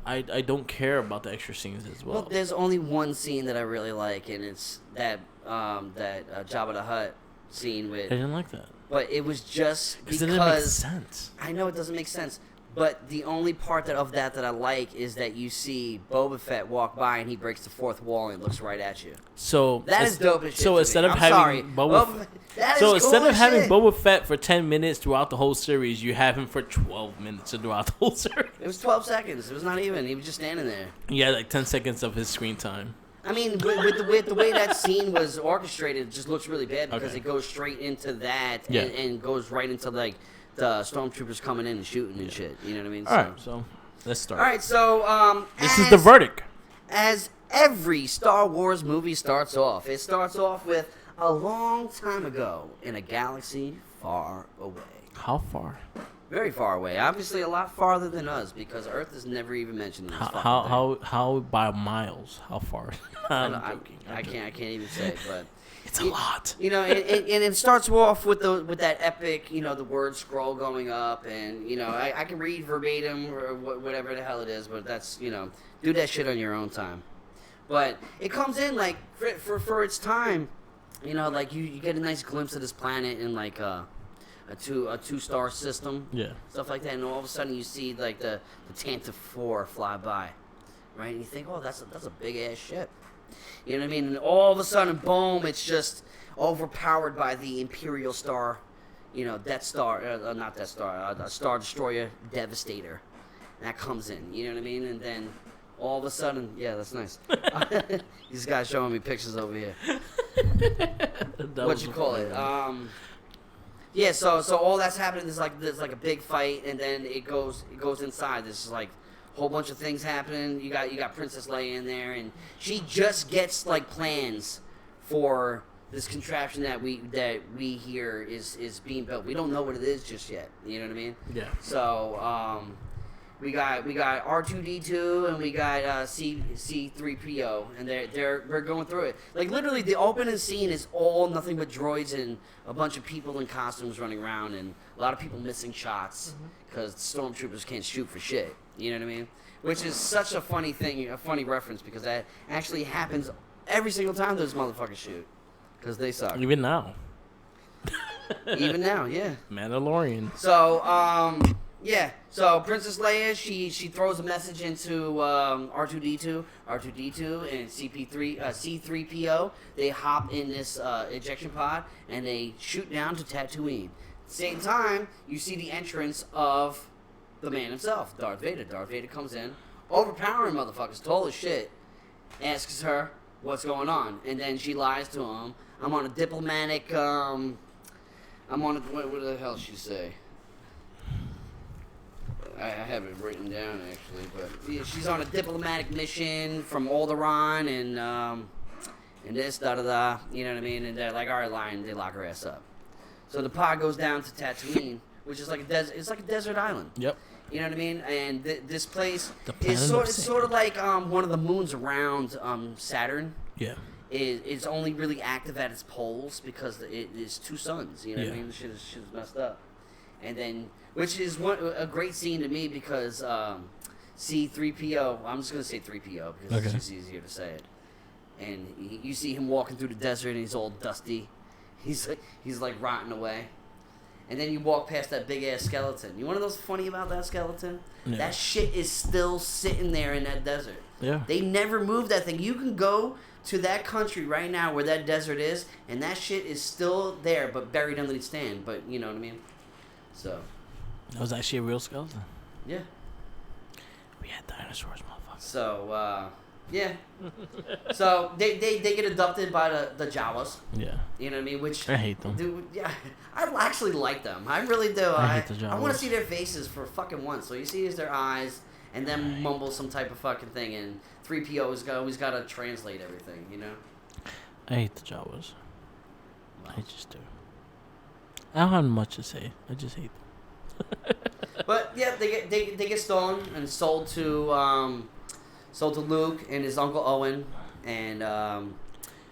[SPEAKER 2] I don't care about the extra scenes as well.
[SPEAKER 1] Well, there's only one scene that I really like, and it's that Jabba the Hutt scene with.
[SPEAKER 2] I didn't like that.
[SPEAKER 1] But it was just because
[SPEAKER 2] it didn't make sense.
[SPEAKER 1] I know it doesn't make sense. But the only part of that I like is that you see Boba Fett walk by and he breaks the fourth wall and looks right at you.
[SPEAKER 2] So
[SPEAKER 1] that is dope as shit.
[SPEAKER 2] So instead of having Boba Fett for 10 minutes throughout the whole series, you have him for 12 minutes throughout the whole series.
[SPEAKER 1] It was 12 seconds. It was not even. He was just standing there.
[SPEAKER 2] Yeah, like 10 seconds of his screen time.
[SPEAKER 1] I mean, with the way that scene was orchestrated, it just looks really bad because it goes straight into that and goes right into like the stormtroopers coming in and shooting and shit. You know what I mean?
[SPEAKER 2] All right, so let's start.
[SPEAKER 1] All right, so
[SPEAKER 2] this is the verdict.
[SPEAKER 1] As every Star Wars movie starts off, it starts off with a long time ago in a galaxy far away.
[SPEAKER 2] How far?
[SPEAKER 1] Very far away. Obviously, a lot farther than us because Earth is never even mentioned in this
[SPEAKER 2] how by miles? How far? I'm joking.
[SPEAKER 1] I can't even say, but.
[SPEAKER 2] It's a lot.
[SPEAKER 1] And it starts off with that epic, the word scroll going up, and I can read verbatim or whatever the hell it is, but that's do that shit on your own time. But it comes in like for its time, like you get a nice glimpse of this planet in like a 2-star system, stuff like that, and all of a sudden you see like the Tantive 4 fly by, right? And you think, oh, that's a big ass ship. You know what I mean? And all of a sudden, boom, it's just overpowered by the Imperial Star, Death Star, not Death Star, Star Destroyer Devastator. That comes in, you know what I mean? And then all of a sudden, yeah, that's nice. These guys showing me pictures over here. What you call it? Yeah, so all that's happening is there's like a big fight, and then it goes inside. This is like whole bunch of things happening. You got Princess Leia in there, and she just gets like plans for this contraption that we hear is being built. We don't know what it is just yet. You know what I mean?
[SPEAKER 2] Yeah.
[SPEAKER 1] So we got R2D2 and we got C3PO, and we're going through it. Like literally, the opening scene is all nothing but droids and a bunch of people in costumes running around, and a lot of people missing shots because stormtroopers can't shoot for shit. You know what I mean? Which is such a funny thing, a funny reference, because that actually happens every single time those motherfuckers shoot. Because they suck.
[SPEAKER 2] Even now.
[SPEAKER 1] Even now, yeah.
[SPEAKER 2] Mandalorian.
[SPEAKER 1] So, Yeah, so Princess Leia, she throws a message into R2D2 and C3PO. They hop in this ejection pod and they shoot down to Tatooine. At the same time, you see the entrance of the man himself, Darth Vader. Darth Vader comes in, overpowering motherfuckers, tall as shit, asks her what's going on, and then she lies to him. I'm on a diplomatic. What the hell she say? I have it written down actually, but yeah, she's on a diplomatic mission from Alderaan and this da da da. You know what I mean? And they're like, all right, lion. They lock her ass up. So the pod goes down to Tatooine, which is like a desert. It's like a desert island.
[SPEAKER 2] Yep.
[SPEAKER 1] You know what I mean? And this place
[SPEAKER 2] is
[SPEAKER 1] sort of like one of the moons around Saturn.
[SPEAKER 2] Yeah.
[SPEAKER 1] It's only really active at its poles because it is two suns. You know what I mean? The shit is messed up. And then, which is a great scene to me because C3PO, I'm just going to say 3PO because it's just easier to say it. And you see him walking through the desert and he's all dusty. He's like rotting away. And then you walk past that big ass skeleton. You want to know what's funny about that skeleton? Yeah. That shit is still sitting there in that desert. Yeah. They never moved that thing. You can go to that country right now where that desert is, and that shit is still there, but buried underneath sand. But you know what I mean? So.
[SPEAKER 2] That was actually a real skeleton.
[SPEAKER 1] Yeah.
[SPEAKER 2] We had dinosaurs, motherfucker.
[SPEAKER 1] So, yeah. So they get abducted by the Jawas.
[SPEAKER 2] Yeah.
[SPEAKER 1] You know what I mean? Which
[SPEAKER 2] I hate them.
[SPEAKER 1] Dude, yeah, I actually like them. I really do.
[SPEAKER 2] I hate the Jawas.
[SPEAKER 1] I want to see their faces for fucking once. So you see is their eyes, and then mumble some type of fucking thing, and 3PO is always got to translate everything. You know.
[SPEAKER 2] I hate the Jawas. I just do. I don't have much to say. I just hate them.
[SPEAKER 1] But yeah, they get stolen and sold to Luke and his uncle Owen and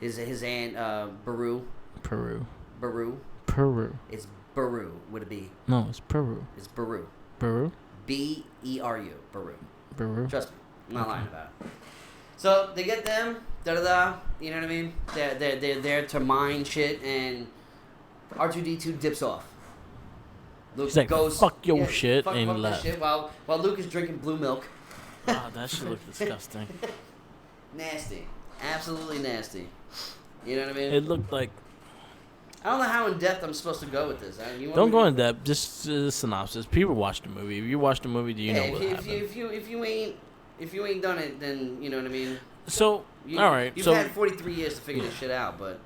[SPEAKER 1] his aunt Beru. Beru. It's Beru. Would it be?
[SPEAKER 2] No, it's Peru.
[SPEAKER 1] It's Beru.
[SPEAKER 2] Beru.
[SPEAKER 1] Beru. Beru.
[SPEAKER 2] Beru.
[SPEAKER 1] Trust me, I'm not lying about it. So they get them. Da da da. You know what I mean? They're there to mine shit, and R2D2 dips off. Luke
[SPEAKER 2] He's like,
[SPEAKER 1] goes,
[SPEAKER 2] fuck your shit,
[SPEAKER 1] fuck
[SPEAKER 2] and left.
[SPEAKER 1] Shit while Luke is drinking blue milk.
[SPEAKER 2] Oh, that shit looked disgusting.
[SPEAKER 1] Nasty. Absolutely nasty. You know what I mean?
[SPEAKER 2] It looked like...
[SPEAKER 1] I don't know how in depth I'm supposed to go with this.
[SPEAKER 2] Don't go in depth. Just synopsis. People watch the movie. If you watch the movie, do you know what happened?
[SPEAKER 1] If you ain't done it, then you know what I mean.
[SPEAKER 2] So all right.
[SPEAKER 1] You've had 43 years to figure this shit out, but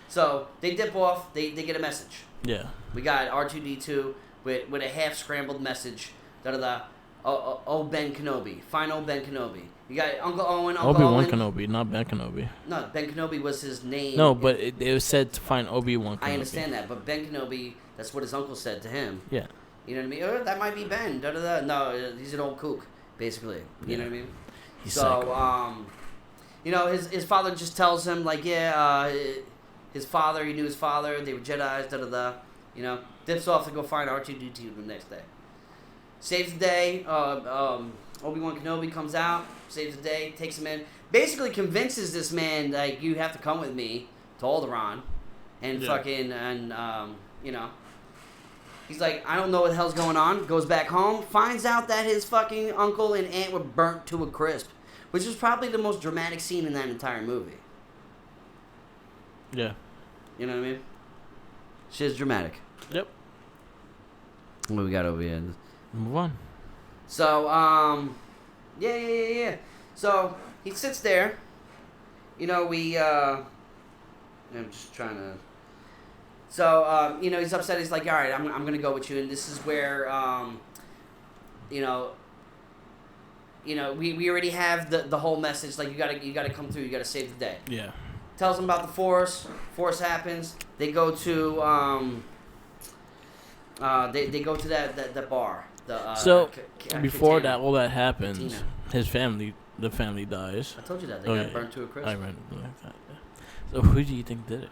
[SPEAKER 1] so they dip off. They get a message.
[SPEAKER 2] Yeah.
[SPEAKER 1] We got R2D2 with a half scrambled message. Da da da. Oh Ben Kenobi. Find old Ben Kenobi. You got Uncle Owen.
[SPEAKER 2] Obi-Wan Kenobi, not Ben Kenobi.
[SPEAKER 1] No, Ben Kenobi was his name.
[SPEAKER 2] No, but it was said to find Obi-Wan Kenobi.
[SPEAKER 1] I understand that, but Ben Kenobi, that's what his uncle said to him.
[SPEAKER 2] Yeah.
[SPEAKER 1] You know what I mean? Oh, that might be Ben. Da da da. No, he's an old kook, basically. You know what I mean?
[SPEAKER 2] He's psycho.
[SPEAKER 1] You know, his father just tells him like, his father. He knew his father. They were Jedi's. Da da da. You know, dips off to go find R2D2 the next day. Saves the day. Obi-Wan Kenobi comes out, saves the day, takes him in. Basically convinces this man, like, you have to come with me to Alderaan. And you know. He's like, I don't know what the hell's going on. Goes back home, finds out that his fucking uncle and aunt were burnt to a crisp. Which is probably the most dramatic scene in that entire movie.
[SPEAKER 2] Yeah.
[SPEAKER 1] You know what I mean? Shit's dramatic.
[SPEAKER 2] Yep.
[SPEAKER 1] What we got over here?
[SPEAKER 2] Move on.
[SPEAKER 1] So, yeah. So, he sits there. You know, I'm just trying to... So, you know, he's upset. He's like, all right, I'm going to go with you. And this is where, we already have the whole message. Like, you gotta come through. You got to save the day.
[SPEAKER 2] Yeah.
[SPEAKER 1] Tells him about the Force. Force happens. They go to, they go to that bar.
[SPEAKER 2] Before that, all that happens, the family dies.
[SPEAKER 1] I told you that. They got burnt to a crisp.
[SPEAKER 2] I read it like that. Yeah. So who do you think did it?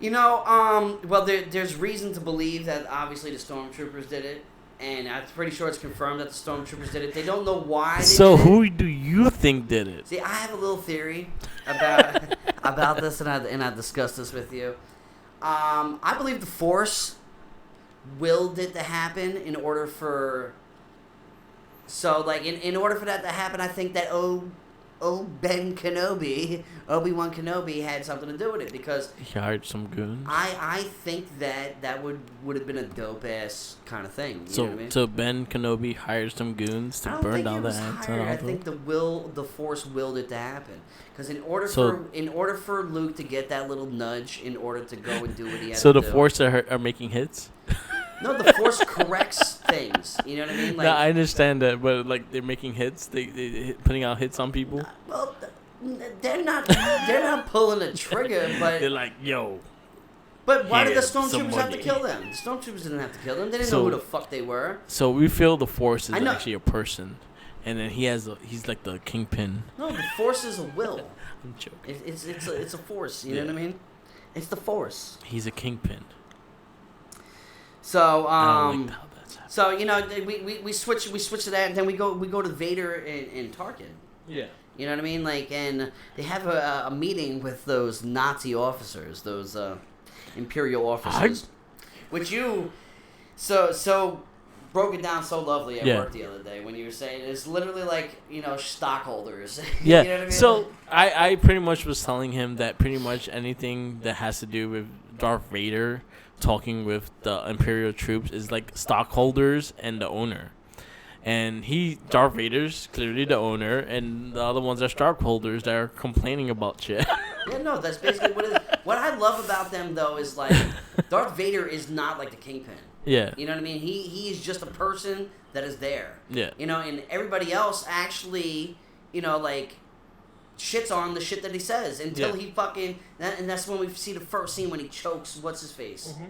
[SPEAKER 1] You know, well, there's reason to believe that obviously the Stormtroopers did it. And I'm pretty sure it's confirmed that the Stormtroopers did it. They don't know why they did it.
[SPEAKER 2] Who do you think did it?
[SPEAKER 1] See, I have a little theory about this, and I discussed this with you. I believe the Force willed it to happen in order for. So like in order for that to happen, I think that Obi-Wan Kenobi had something to do with it because
[SPEAKER 2] he hired some goons.
[SPEAKER 1] I think that would have been a dope ass kind of thing. You know what I mean?
[SPEAKER 2] So Ben Kenobi hired some goons to burn down the Anton.
[SPEAKER 1] I think the Force willed it to happen because in order for Luke to get that little nudge, in order to go and do what he had to do.
[SPEAKER 2] So the Force are making hits.
[SPEAKER 1] No, the Force corrects things. You know what I mean? Like,
[SPEAKER 2] no, I understand that, but like they're making hits, they putting out hits on people.
[SPEAKER 1] Well, they're not pulling a trigger, but
[SPEAKER 2] they're like, yo.
[SPEAKER 1] But why did the stormtroopers have to kill them? The stormtroopers didn't have to kill them. They didn't know who the fuck they were.
[SPEAKER 2] So we feel the Force is actually a person, and then he's like the kingpin.
[SPEAKER 1] No, the Force is a will.
[SPEAKER 2] I'm joking.
[SPEAKER 1] It's a force. You know what I mean? It's the Force.
[SPEAKER 2] He's a kingpin.
[SPEAKER 1] So so you know we switch to that, and then we go to Vader and Tarkin.
[SPEAKER 2] Yeah. You
[SPEAKER 1] know what I mean? Like, and they have a meeting with those Nazi officers, those Imperial officers, which you so broke it down so lovely at work the other day when you were saying it's literally like stockholders.
[SPEAKER 2] Yeah.
[SPEAKER 1] You know what I mean?
[SPEAKER 2] So I pretty much was telling him that pretty much anything that has to do with Darth Vader talking with the Imperial troops is like stockholders and the owner. And Darth Vader's clearly the owner, and the other ones are stockholders that are complaining about shit.
[SPEAKER 1] Yeah, no, that's basically what it is. What I love about them, though, is like Darth Vader is not like the Kingpin.
[SPEAKER 2] Yeah.
[SPEAKER 1] You know what I mean? He is just a person that is there.
[SPEAKER 2] Yeah.
[SPEAKER 1] And everybody else actually, like, shits on the shit that he says until he fucking... And that's when we see the first scene when he chokes, what's-his-face? Mm-hmm.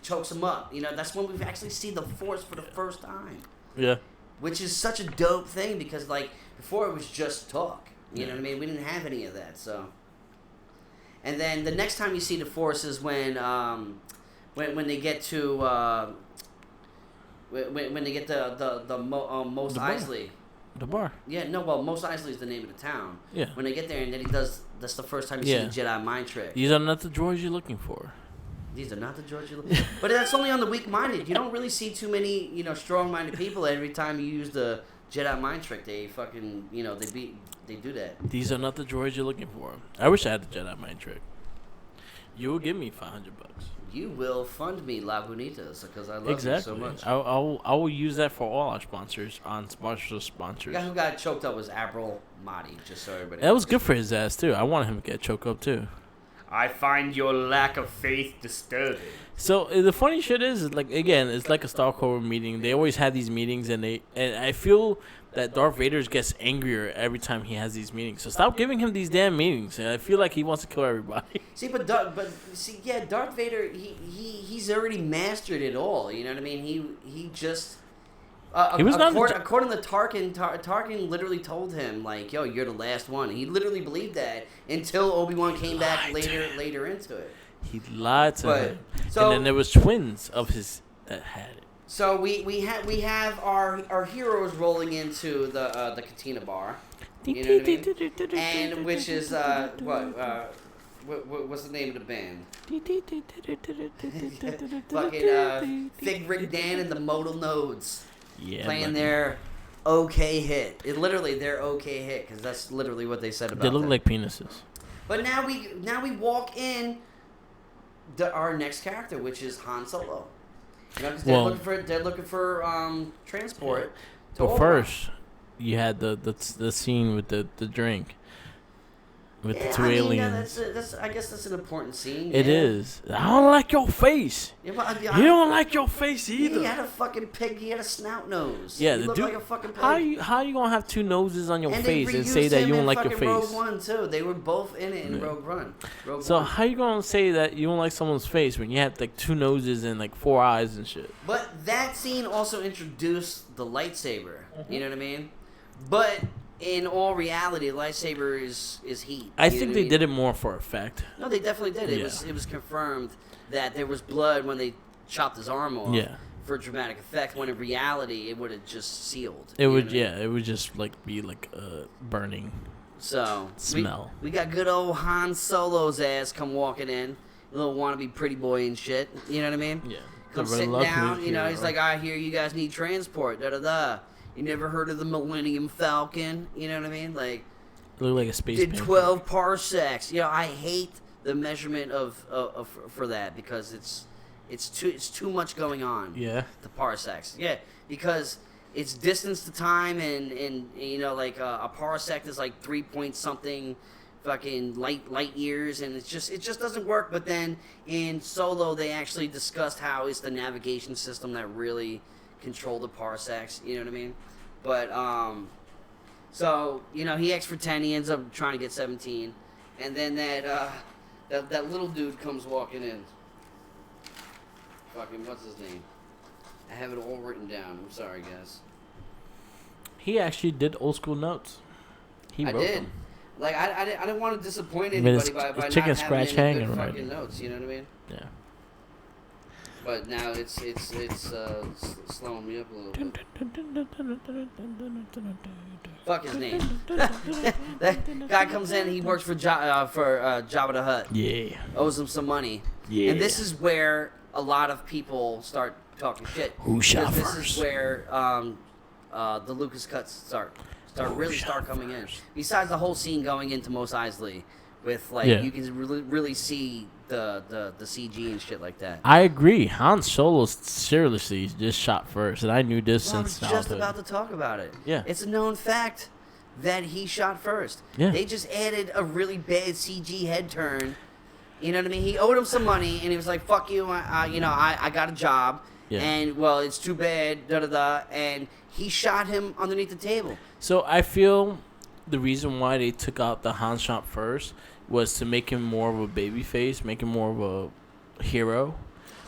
[SPEAKER 1] Chokes him up. That's when we actually see the Force for the first time.
[SPEAKER 2] Yeah.
[SPEAKER 1] Which is such a dope thing because, like, before it was just talk. You know what I mean? We didn't have any of that, so... And then the next time you see the Force is when they get to when they get the Mos Eisley.
[SPEAKER 2] The bar.
[SPEAKER 1] Yeah, no, well, Mos Eisley is the name of the town.
[SPEAKER 2] Yeah.
[SPEAKER 1] When they get there and then that's the first time you see the Jedi mind trick.
[SPEAKER 2] These are not the droids you're looking for.
[SPEAKER 1] These are not the droids you're looking for. But that's only on the weak-minded. You don't really see too many, strong-minded people every time you use the Jedi mind trick. They fucking, they do that.
[SPEAKER 2] These are not the droids you're looking for. I wish I had the Jedi mind trick. You will give me $500.
[SPEAKER 1] You will fund me Lagunitas because I love you so much.
[SPEAKER 2] I will use that for all our sponsors on sponsors.
[SPEAKER 1] The guy who got choked up was Abril Mahdi, just so everybody
[SPEAKER 2] knows. That was good for his ass, too. I wanted him to get choked up, too.
[SPEAKER 1] I find your lack of faith disturbing.
[SPEAKER 2] So the funny shit is, like, again, it's like a stockholder meeting. They always have these meetings, and I feel that Darth Vader gets angrier every time he has these meetings. So stop giving him these damn meetings. I feel like he wants to kill everybody.
[SPEAKER 1] See, Darth Vader, he's already mastered it all. You know what I mean? He just. He was according to Tarkin, Tarkin literally told him, like, yo, you're the last one. He literally believed that until Obi-Wan came back later into it.
[SPEAKER 2] He lied to him. So, and then there was twins of his that had it.
[SPEAKER 1] So we have our heroes rolling into the Katina bar. You know what I mean? And which is what's the name of the band? Fucking Fig Rick Dan and the Modal Nodes.
[SPEAKER 2] Yeah,
[SPEAKER 1] playing their okay hit. Their okay hit because that's literally what they said about.
[SPEAKER 2] They look like penises.
[SPEAKER 1] But now we walk in our next character, which is Han Solo. Because they're looking for transport.
[SPEAKER 2] But first, you had the scene with the drink. With the two aliens.
[SPEAKER 1] I guess that's an important scene.
[SPEAKER 2] It is. I don't like your face.
[SPEAKER 1] Yeah, but
[SPEAKER 2] you don't like your face either.
[SPEAKER 1] He had a fucking pig. He had a snout nose.
[SPEAKER 2] Yeah,
[SPEAKER 1] he looked like a fucking pig.
[SPEAKER 2] How you gonna have two noses on your face and say that you don't like your face?
[SPEAKER 1] Rogue One too. They were both in it in Rogue One.
[SPEAKER 2] How you gonna say that you don't like someone's face when you have like two noses and like four eyes and shit?
[SPEAKER 1] But that scene also introduced the lightsaber. Mm-hmm. You know what I mean? But in all reality, the lightsaber is heat.
[SPEAKER 2] I think they did it more for effect.
[SPEAKER 1] No, they definitely did. It was confirmed that there was blood when they chopped his arm off.
[SPEAKER 2] Yeah.
[SPEAKER 1] For dramatic effect, when in reality it would have just sealed.
[SPEAKER 2] It would it would just like be like burning.
[SPEAKER 1] So
[SPEAKER 2] smell.
[SPEAKER 1] We got good old Han Solo's ass come walking in, little wannabe pretty boy and shit. You know what I mean?
[SPEAKER 2] Yeah.
[SPEAKER 1] comes sitting down. You know, he's like, I hear you guys need transport. Da da da. You never heard of the Millennium Falcon? You know what I mean? Like,
[SPEAKER 2] look like a space.
[SPEAKER 1] Did 12 parsecs. You know, I hate the measurement of for that because it's too much going on.
[SPEAKER 2] Yeah.
[SPEAKER 1] The parsecs. Yeah, because it's distance to time and you know, like a parsec is like 3 point something fucking light years, and it just doesn't work. But then in Solo they actually discussed how it's the navigation system that really control the parsecs. You know what I mean? But so you know, he asked for 10, he ends up trying to get 17, and then that little dude comes walking in. Fucking what's his name? I have it all written down. I'm sorry, guys.
[SPEAKER 2] He actually did old school notes. He wrote them.
[SPEAKER 1] Like I didn't want to disappoint anybody by not
[SPEAKER 2] chicken
[SPEAKER 1] having
[SPEAKER 2] scratch
[SPEAKER 1] any
[SPEAKER 2] hanging
[SPEAKER 1] good
[SPEAKER 2] right.
[SPEAKER 1] fucking notes. You know what I mean?
[SPEAKER 2] Yeah.
[SPEAKER 1] But now it's slowing me up a little bit. Fuck his name. That guy comes in. He works for Jabba the Hutt.
[SPEAKER 2] Yeah.
[SPEAKER 1] Owes him some money.
[SPEAKER 2] Yeah.
[SPEAKER 1] And this is where a lot of people start talking shit.
[SPEAKER 2] Who shot
[SPEAKER 1] this
[SPEAKER 2] first?
[SPEAKER 1] This is where the Lucas cuts start coming in. Besides the whole scene going into Mos Eisley, with like you can really see the CG and shit like that.
[SPEAKER 2] I agree. Han Solo seriously just shot first, and I knew this since
[SPEAKER 1] I was just about to talk about it.
[SPEAKER 2] Yeah.
[SPEAKER 1] It's a known fact that he shot first.
[SPEAKER 2] Yeah.
[SPEAKER 1] They just added a really bad CG head turn. You know what I mean? He owed him some money, and he was like, "Fuck you, I got a job."
[SPEAKER 2] Yeah.
[SPEAKER 1] And well, it's too bad, da da da. And he shot him underneath the table.
[SPEAKER 2] So I feel the reason why they took out the Han shot first was to make him more of a baby face, make him more of a hero.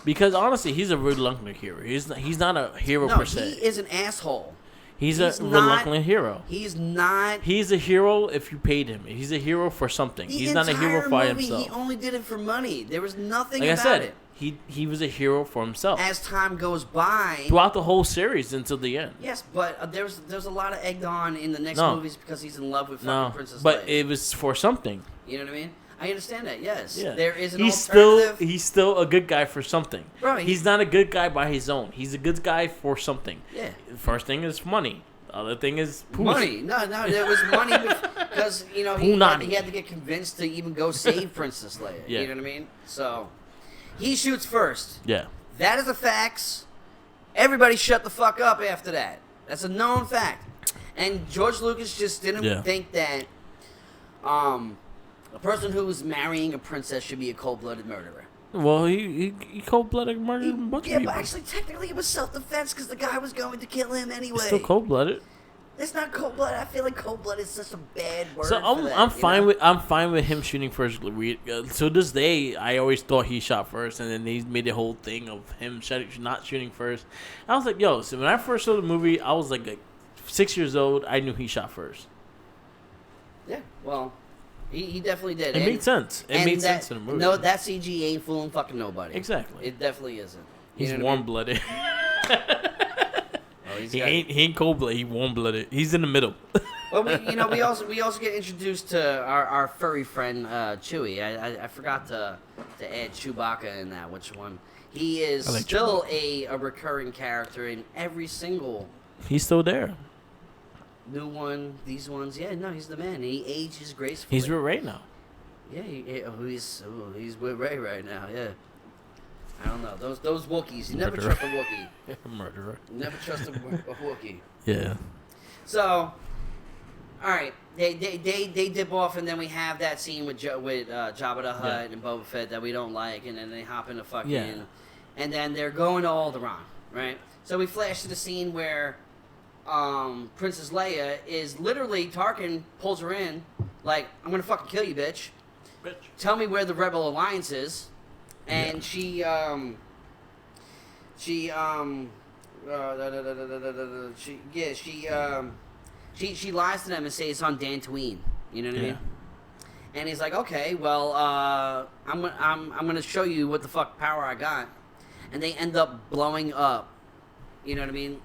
[SPEAKER 2] Because honestly, he's a reluctant hero. He's not a hero per se.
[SPEAKER 1] He is an asshole.
[SPEAKER 2] He's a reluctant hero.
[SPEAKER 1] He's not.
[SPEAKER 2] He's a hero if you paid him. He's a hero for something. He's not a hero by himself.
[SPEAKER 1] He only did it for money. There was nothing
[SPEAKER 2] like
[SPEAKER 1] about
[SPEAKER 2] I said,
[SPEAKER 1] it.
[SPEAKER 2] He was a hero for himself.
[SPEAKER 1] As time goes by,
[SPEAKER 2] throughout the whole series until the end.
[SPEAKER 1] Yes, but there's a lot of egged on in the next movies because he's in love with fucking Princess Leia.
[SPEAKER 2] But it was for something.
[SPEAKER 1] You know what I mean? I understand that. Yes.
[SPEAKER 2] Yeah.
[SPEAKER 1] There is an
[SPEAKER 2] alternative. He's still a good guy for something.
[SPEAKER 1] Bro,
[SPEAKER 2] he's not a good guy by his own. He's a good guy for something.
[SPEAKER 1] Yeah.
[SPEAKER 2] The first thing is money. The other thing is poof.
[SPEAKER 1] Money. No, there was money because he had to get convinced to even go save Princess Leia.
[SPEAKER 2] Yeah.
[SPEAKER 1] You know what I mean? So he shoots first.
[SPEAKER 2] Yeah. That
[SPEAKER 1] is a fact. Everybody shut the fuck up after that. That's a known fact. And George Lucas just didn't think that a person who was marrying a princess should be a cold-blooded murderer.
[SPEAKER 2] Well, he cold-blooded murdered a bunch of people.
[SPEAKER 1] But actually, technically, it was self-defense because the guy was going to kill him anyway.
[SPEAKER 2] It's still cold-blooded.
[SPEAKER 1] It's not cold-blooded. I feel like cold-blood is such a bad word.
[SPEAKER 2] So I'm fine with him shooting first. To this day, I always thought he shot first, and then they made the whole thing of him not shooting first. I was like, yo. So when I first saw the movie, I was like 6 years old. I knew he shot first.
[SPEAKER 1] Yeah. Well. He definitely did.
[SPEAKER 2] It made sense. It made sense in the movie.
[SPEAKER 1] No, that CG ain't fooling fucking nobody.
[SPEAKER 2] Exactly.
[SPEAKER 1] It definitely isn't.
[SPEAKER 2] He's warm-blooded. He ain't cold-blooded. He warm-blooded. He's in the middle.
[SPEAKER 1] Well, we also get introduced to our furry friend Chewie. I forgot to add Chewbacca in that. Which one? He is still a recurring character in every single.
[SPEAKER 2] He's still there.
[SPEAKER 1] New one, these ones, he's the man. He ages gracefully.
[SPEAKER 2] He's with Rey now.
[SPEAKER 1] Yeah, he's with Rey right now. Yeah, I don't know those Wookiees. You never trust a Wookiee.
[SPEAKER 2] Murderer.
[SPEAKER 1] You never trust a Wookiee.
[SPEAKER 2] Yeah.
[SPEAKER 1] So, all right, they dip off, and then we have that scene with Jabba the Hutt and Boba Fett that we don't like, and then they hop in the fucking, and then they're going to Alderaan, right? So we flash to the scene where. Princess Leia is literally Tarkin pulls her in, like, I'm gonna fucking kill you, bitch. Tell me where the Rebel Alliance is, and she lies to them and says it's on Dantooine. You know what I mean? And he's like, okay, well, I'm gonna show you what the fuck power I got, and they end up blowing up. You know what I mean?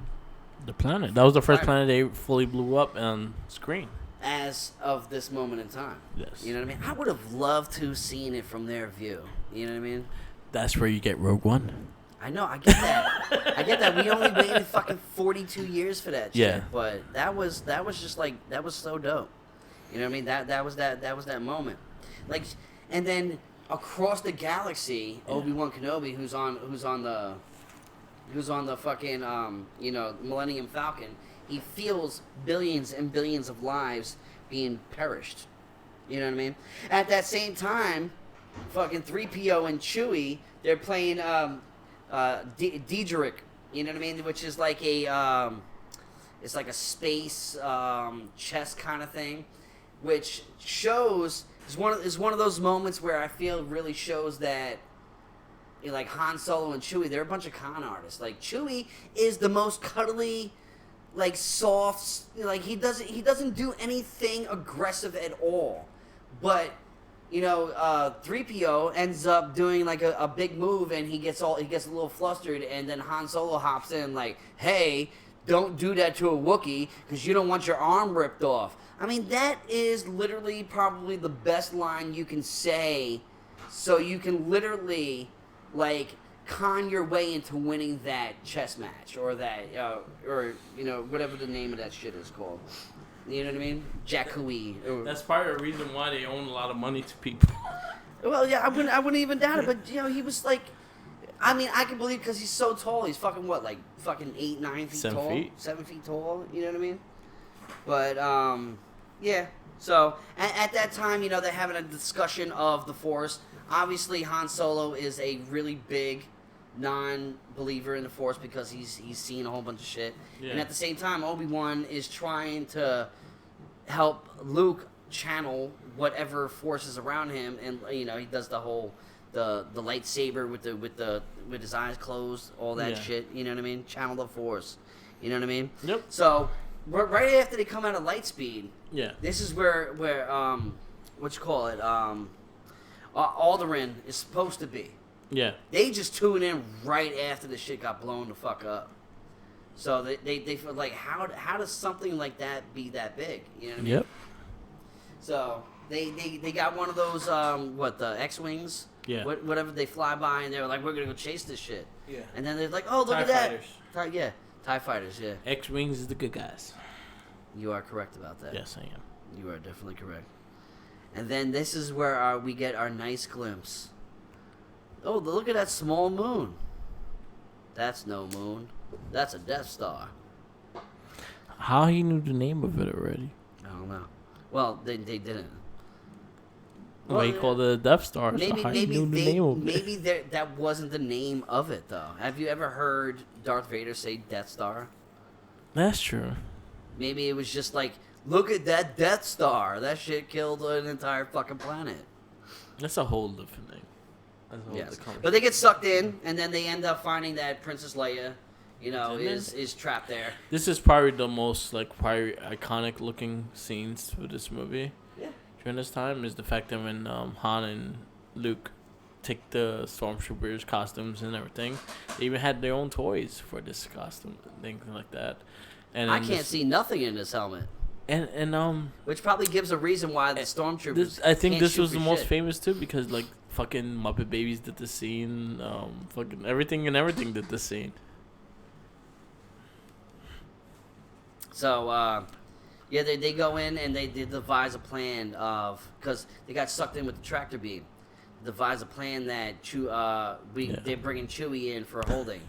[SPEAKER 2] The planet. That was the first planet they fully blew up on screen.
[SPEAKER 1] As of this moment in time.
[SPEAKER 2] Yes.
[SPEAKER 1] You know what I mean? I would have loved to have seen it from their view. You know what I mean?
[SPEAKER 2] That's where you get Rogue One.
[SPEAKER 1] I know, I get that. I get that. We only waited fucking 42 years for that shit.
[SPEAKER 2] Yeah.
[SPEAKER 1] But that was just like, that was so dope. You know what I mean? That was that moment. Like, and then across the galaxy, Obi-Wan Kenobi, who's on the fucking Millennium Falcon, he feels billions and billions of lives being perished. You know what I mean? At that same time, fucking 3PO and Chewie, they're playing Diedrich, you know what I mean? Which is like it's like a space chess kind of thing, which shows is one of those moments where I feel really shows that, you know, like Han Solo and Chewie, they're a bunch of con artists. Like Chewie is the most cuddly, like soft, like he doesn't do anything aggressive at all, but. 3PO ends up doing like a big move, and he gets a little flustered, and then Han Solo hops in like, "Hey, don't do that to a Wookiee because you don't want your arm ripped off." I mean, that is literally probably the best line you can say, so you can literally like con your way into winning that chess match or that whatever the name of that shit is called. You know what I mean? Jakui.
[SPEAKER 2] That's part of the reason why they own a lot of money to people.
[SPEAKER 1] Well, yeah, I wouldn't even doubt it, but he was like, I mean, I can believe because he's so tall. He's fucking what, like fucking 8, 9 feet tall, 7 feet tall. You know what I mean? But yeah. So at that time, they're having a discussion of the Force. Obviously, Han Solo is a really big non-believer in the Force because he's seen a whole bunch of shit. Yeah. And at the same time, Obi-Wan is trying to help Luke channel whatever force is around him, and he does the whole the lightsaber with his eyes closed, all that shit. You know what I mean? Channel the Force. You know what I mean?
[SPEAKER 2] Yep.
[SPEAKER 1] So right after they come out of Lightspeed, this is where Alderaan is supposed to be.
[SPEAKER 2] Yeah.
[SPEAKER 1] They just tune in right after the shit got blown the fuck up. So they feel like, how does something like that be that big? You know what I mean?
[SPEAKER 2] Yep.
[SPEAKER 1] So they got one of those the X-Wings?
[SPEAKER 2] Yeah.
[SPEAKER 1] Whatever, they fly by and they were like, we're gonna go chase this shit.
[SPEAKER 2] Yeah.
[SPEAKER 1] And then they're like, oh, look at that. TIE Fighters, yeah.
[SPEAKER 2] X-Wings is the good guys.
[SPEAKER 1] You are correct about that.
[SPEAKER 2] Yes, I am.
[SPEAKER 1] You are definitely correct. And then this is where we get our nice glimpse. Oh, look at that small moon. That's no moon. That's a Death Star.
[SPEAKER 2] How he knew the name of it already?
[SPEAKER 1] I don't know. Well, they didn't.
[SPEAKER 2] Well, he called it a Death Star.
[SPEAKER 1] Maybe that wasn't the name of it, though. Have you ever heard Darth Vader say Death Star?
[SPEAKER 2] That's true.
[SPEAKER 1] Maybe it was just like, look at that Death Star. That shit killed an entire fucking planet.
[SPEAKER 2] That's a whole different thing.
[SPEAKER 1] Yes. But they get sucked in, and then they end up finding that Princess Leia, is trapped there.
[SPEAKER 2] This is probably the most probably iconic looking scenes for this movie.
[SPEAKER 1] Yeah.
[SPEAKER 2] During this time is the fact that when Han and Luke take the stormtroopers costumes and everything, they even had their own toys for this costume and things like that. And
[SPEAKER 1] I can't see nothing in this helmet.
[SPEAKER 2] And
[SPEAKER 1] which probably gives a reason why the stormtroopers.
[SPEAKER 2] I think this was the most famous too, because fucking Muppet Babies did the scene, fucking everything did the scene.
[SPEAKER 1] So they go in and they devise a plan of, because they got sucked in with the tractor beam. Devise a plan that they're bringing Chewie in for holding.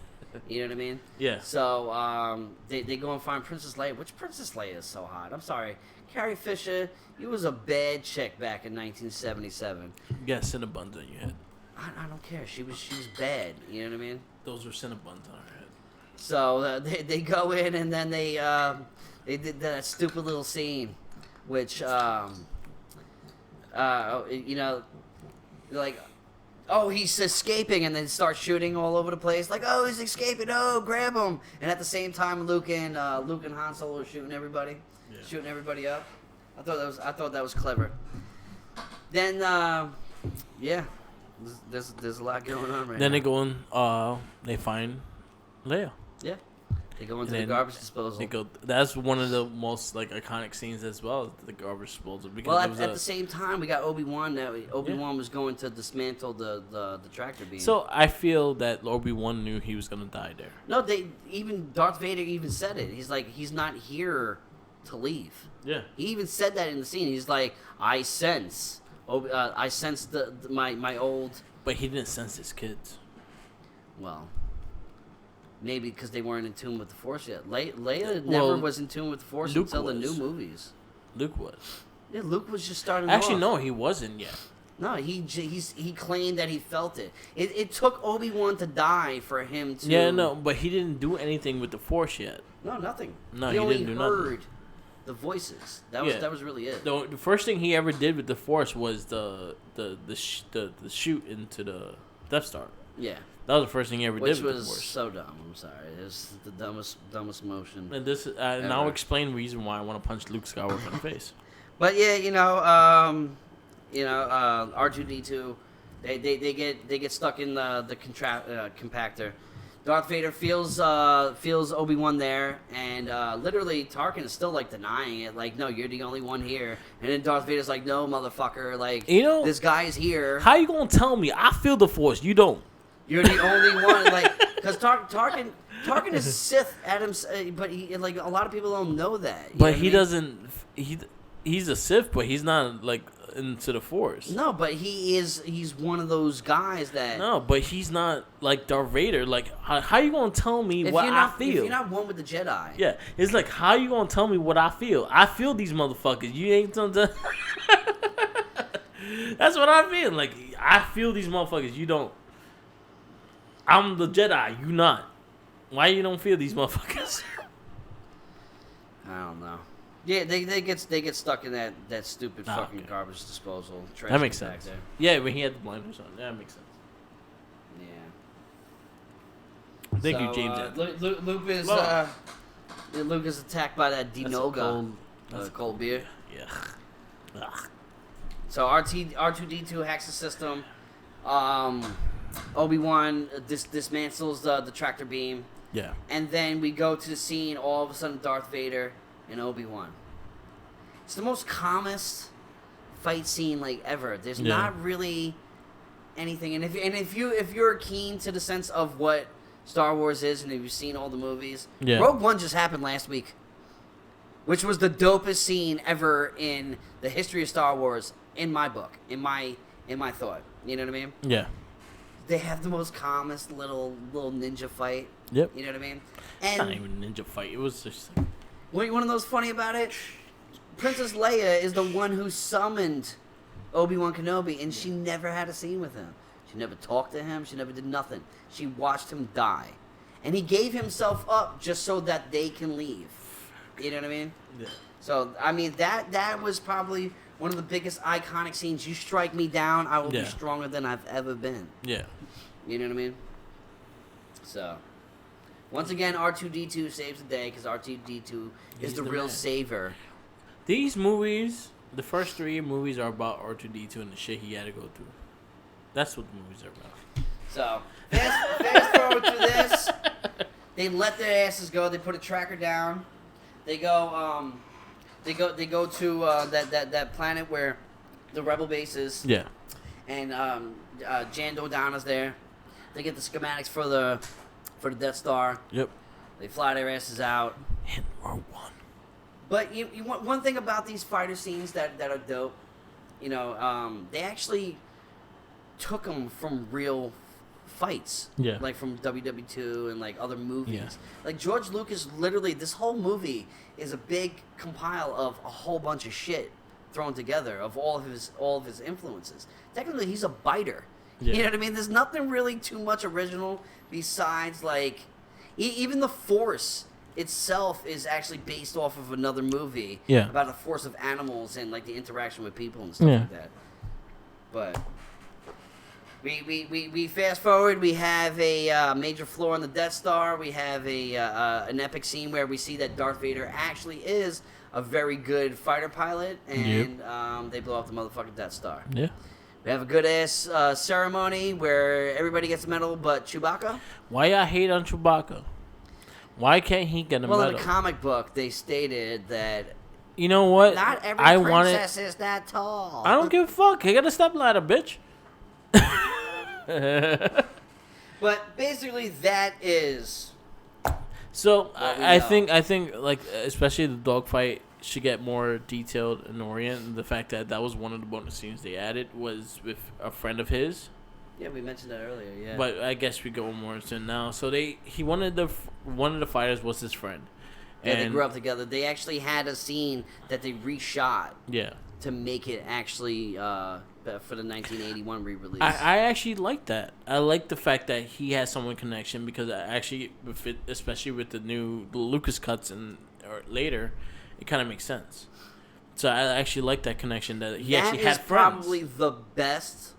[SPEAKER 1] You know what I mean?
[SPEAKER 2] Yeah.
[SPEAKER 1] So they go and find Princess Leia. Which Princess Leia is so hot? I'm sorry, Carrie Fisher. You was a bad chick back in 1977.
[SPEAKER 2] You got Cinnabons on your head.
[SPEAKER 1] I don't care. She was bad. You know what I mean?
[SPEAKER 2] Those were Cinnabons on her head.
[SPEAKER 1] So they go in and then they did that stupid little scene, which like, oh, he's escaping, and then start shooting all over the place. Like, oh, he's escaping. Oh, grab him! And at the same time, Luke and Han Solo are shooting everybody, up. I thought that was clever. Then, there's a lot going on right now.
[SPEAKER 2] Then they go and they find Leia.
[SPEAKER 1] Yeah. They go into the garbage disposal.
[SPEAKER 2] That's one of the most like iconic scenes as well, the garbage disposal. Because
[SPEAKER 1] well, at the same time, we got Obi-Wan. Obi-Wan was going to dismantle the tractor beam.
[SPEAKER 2] So I feel that Obi-Wan knew he was gonna die there.
[SPEAKER 1] No, Darth Vader even said it. He's like, he's not here to leave.
[SPEAKER 2] Yeah.
[SPEAKER 1] He even said that in the scene. He's like, I sense my old.
[SPEAKER 2] But he didn't sense his kids.
[SPEAKER 1] Well, maybe because they weren't in tune with the Force yet. Leia never was in tune with the Force until the new movies.
[SPEAKER 2] Luke was.
[SPEAKER 1] Yeah, Luke was just starting.
[SPEAKER 2] Actually, no, he wasn't yet.
[SPEAKER 1] No, he claimed that he felt it. It took Obi-Wan to die for him to.
[SPEAKER 2] Yeah, no, but he didn't do anything with the Force yet.
[SPEAKER 1] No, nothing.
[SPEAKER 2] No,
[SPEAKER 1] he only
[SPEAKER 2] didn't do
[SPEAKER 1] heard
[SPEAKER 2] nothing.
[SPEAKER 1] the voices. That was really it.
[SPEAKER 2] The first thing he ever did with the Force was the shoot into the Death Star.
[SPEAKER 1] Yeah.
[SPEAKER 2] That was the first thing he ever did with the Force.
[SPEAKER 1] Which was so dumb. I'm sorry. It was the dumbest motion.
[SPEAKER 2] And this, and I'll explain the reason why I want to punch Luke Skywalker in the face.
[SPEAKER 1] But yeah, R2D2, they get stuck in the compactor. Darth Vader feels Obi-Wan there, and literally Tarkin is still like denying it, like, no, you're the only one here. And then Darth Vader's like, no, motherfucker, like, this guy's here.
[SPEAKER 2] How you gonna tell me I feel the Force? You don't.
[SPEAKER 1] You're the only one, like, because Tarkin is Sith Adam, but he, like, a lot of people don't know that.
[SPEAKER 2] But he doesn't. He's a Sith, but he's not like into the Force.
[SPEAKER 1] No, but he's one of those guys that.
[SPEAKER 2] No, but he's not like Darth Vader. Like, how you gonna tell me what I feel?
[SPEAKER 1] If you're not one with the Jedi.
[SPEAKER 2] Yeah, it's like, how you gonna tell me what I feel? I feel these motherfuckers. You ain't gonna. That's what I feel. Like, I feel these motherfuckers. You don't. I'm the Jedi. You not. Why you don't feel these motherfuckers?
[SPEAKER 1] I don't know. Yeah, they get stuck in that stupid fucking garbage disposal.
[SPEAKER 2] That makes sense.
[SPEAKER 1] There.
[SPEAKER 2] Yeah, when he had the blinders on. Yeah, that makes sense.
[SPEAKER 1] Yeah.
[SPEAKER 2] Thank you, James.
[SPEAKER 1] Luke is attacked by that Dinoga. That's a cold beer.
[SPEAKER 2] Yeah. Ugh.
[SPEAKER 1] So R2D2 hacks the system. Obi-Wan dismantles the tractor beam.
[SPEAKER 2] Yeah.
[SPEAKER 1] And then we go to the scene. All of a sudden, Darth Vader and Obi-Wan. It's the most calmest fight scene like ever. There's not really anything. And if you're keen to the sense of what Star Wars is, and if you've seen all the movies, Rogue One just happened last week, which was the dopest scene ever in the history of Star Wars, in my book, in my thought. You know what I mean?
[SPEAKER 2] Yeah.
[SPEAKER 1] They have the most calmest little ninja fight.
[SPEAKER 2] Yep.
[SPEAKER 1] You know what I mean?
[SPEAKER 2] It's not even a ninja fight. It was just.
[SPEAKER 1] What you want to know what's funny about it? Princess Leia is the one who summoned Obi-Wan Kenobi, and she never had a scene with him. She never talked to him. She never did nothing. She watched him die. And he gave himself up just so that they can leave. You know what I mean?
[SPEAKER 2] Yeah.
[SPEAKER 1] So, I mean, that was probably one of the biggest iconic scenes. You strike me down, I will be stronger than I've ever been.
[SPEAKER 2] Yeah.
[SPEAKER 1] You know what I mean? So, once again, R2D2 saves the day because R2D2 is the real saver.
[SPEAKER 2] These movies, the first 3 movies are about R2D2 and the shit he had to go through. That's what the movies are about.
[SPEAKER 1] So, fast forward to this. They let their asses go. They put a tracker down. They go to that planet where the rebel base is.
[SPEAKER 2] Yeah.
[SPEAKER 1] And Jando Donna's there. They get the schematics for the Death Star.
[SPEAKER 2] Yep.
[SPEAKER 1] They fly their asses out.
[SPEAKER 2] And Rogue One.
[SPEAKER 1] But you want one thing about these fighter scenes that are dope. You know, they actually took them from real fights.
[SPEAKER 2] Yeah.
[SPEAKER 1] Like from WW2 and like other movies.
[SPEAKER 2] Yeah.
[SPEAKER 1] Like George Lucas, literally, this whole movie is a big compile of a whole bunch of shit thrown together of all of his influences. Technically, he's a biter. Yeah. You know what I mean? There's nothing really too much original besides like even the Force itself is actually based off of another movie about the force of animals and like the interaction with people and stuff like that. But we fast forward. We have a major flaw in the Death Star. We have an epic scene where we see that Darth Vader actually is a very good fighter pilot, and they blow up the motherfucking Death Star. Yeah. We have a good-ass ceremony where everybody gets a medal but Chewbacca.
[SPEAKER 2] Why y'all hate on Chewbacca? Why can't he get a medal?
[SPEAKER 1] Well, in the comic book, they stated that
[SPEAKER 2] you know what?
[SPEAKER 1] not every princess is that tall.
[SPEAKER 2] I don't give a fuck. I got a step ladder, bitch.
[SPEAKER 1] But basically, that is.
[SPEAKER 2] So I think like especially the dogfight should get more detailed and oriented. The fact that was one of the bonus scenes they added was with a friend of his.
[SPEAKER 1] Yeah, we mentioned that earlier. Yeah.
[SPEAKER 2] But I guess we go more into it now. So one of the fighters was his friend.
[SPEAKER 1] Yeah, they grew up together. They actually had a scene that they reshot.
[SPEAKER 2] Yeah.
[SPEAKER 1] To make it actually for the 1981 re-release.
[SPEAKER 2] I actually like that. I like the fact that he has someone connection because I actually, especially with the Lucas cuts or later, it kind of makes sense. So I actually like that connection that he actually had friends. That is
[SPEAKER 1] probably the best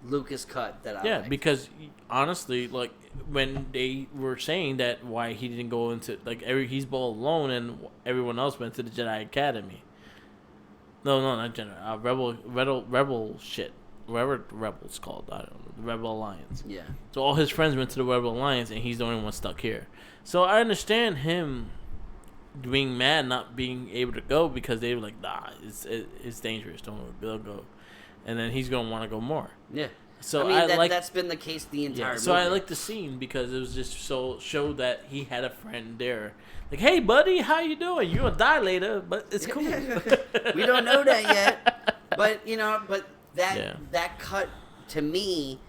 [SPEAKER 1] Lucas cut that I like.
[SPEAKER 2] Because honestly, like when they were saying that why he didn't go into he's all alone and everyone else went to the Jedi Academy. No, not Jedi. Rebel shit. Whatever Rebel's called, I don't know. The Rebel Alliance.
[SPEAKER 1] Yeah.
[SPEAKER 2] So all his friends went to the Rebel Alliance, and he's the only one stuck here. So I understand him being mad, not being able to go because they were like, nah, it's dangerous. Don't go. And then he's gonna want to go more.
[SPEAKER 1] Yeah.
[SPEAKER 2] So
[SPEAKER 1] that's been the case the entire movie.
[SPEAKER 2] So I like the scene because it was just showed that he had a friend there. Like, hey, buddy, how you doing? You're gonna die later, but it's cool.
[SPEAKER 1] We don't know that yet, but that cut to me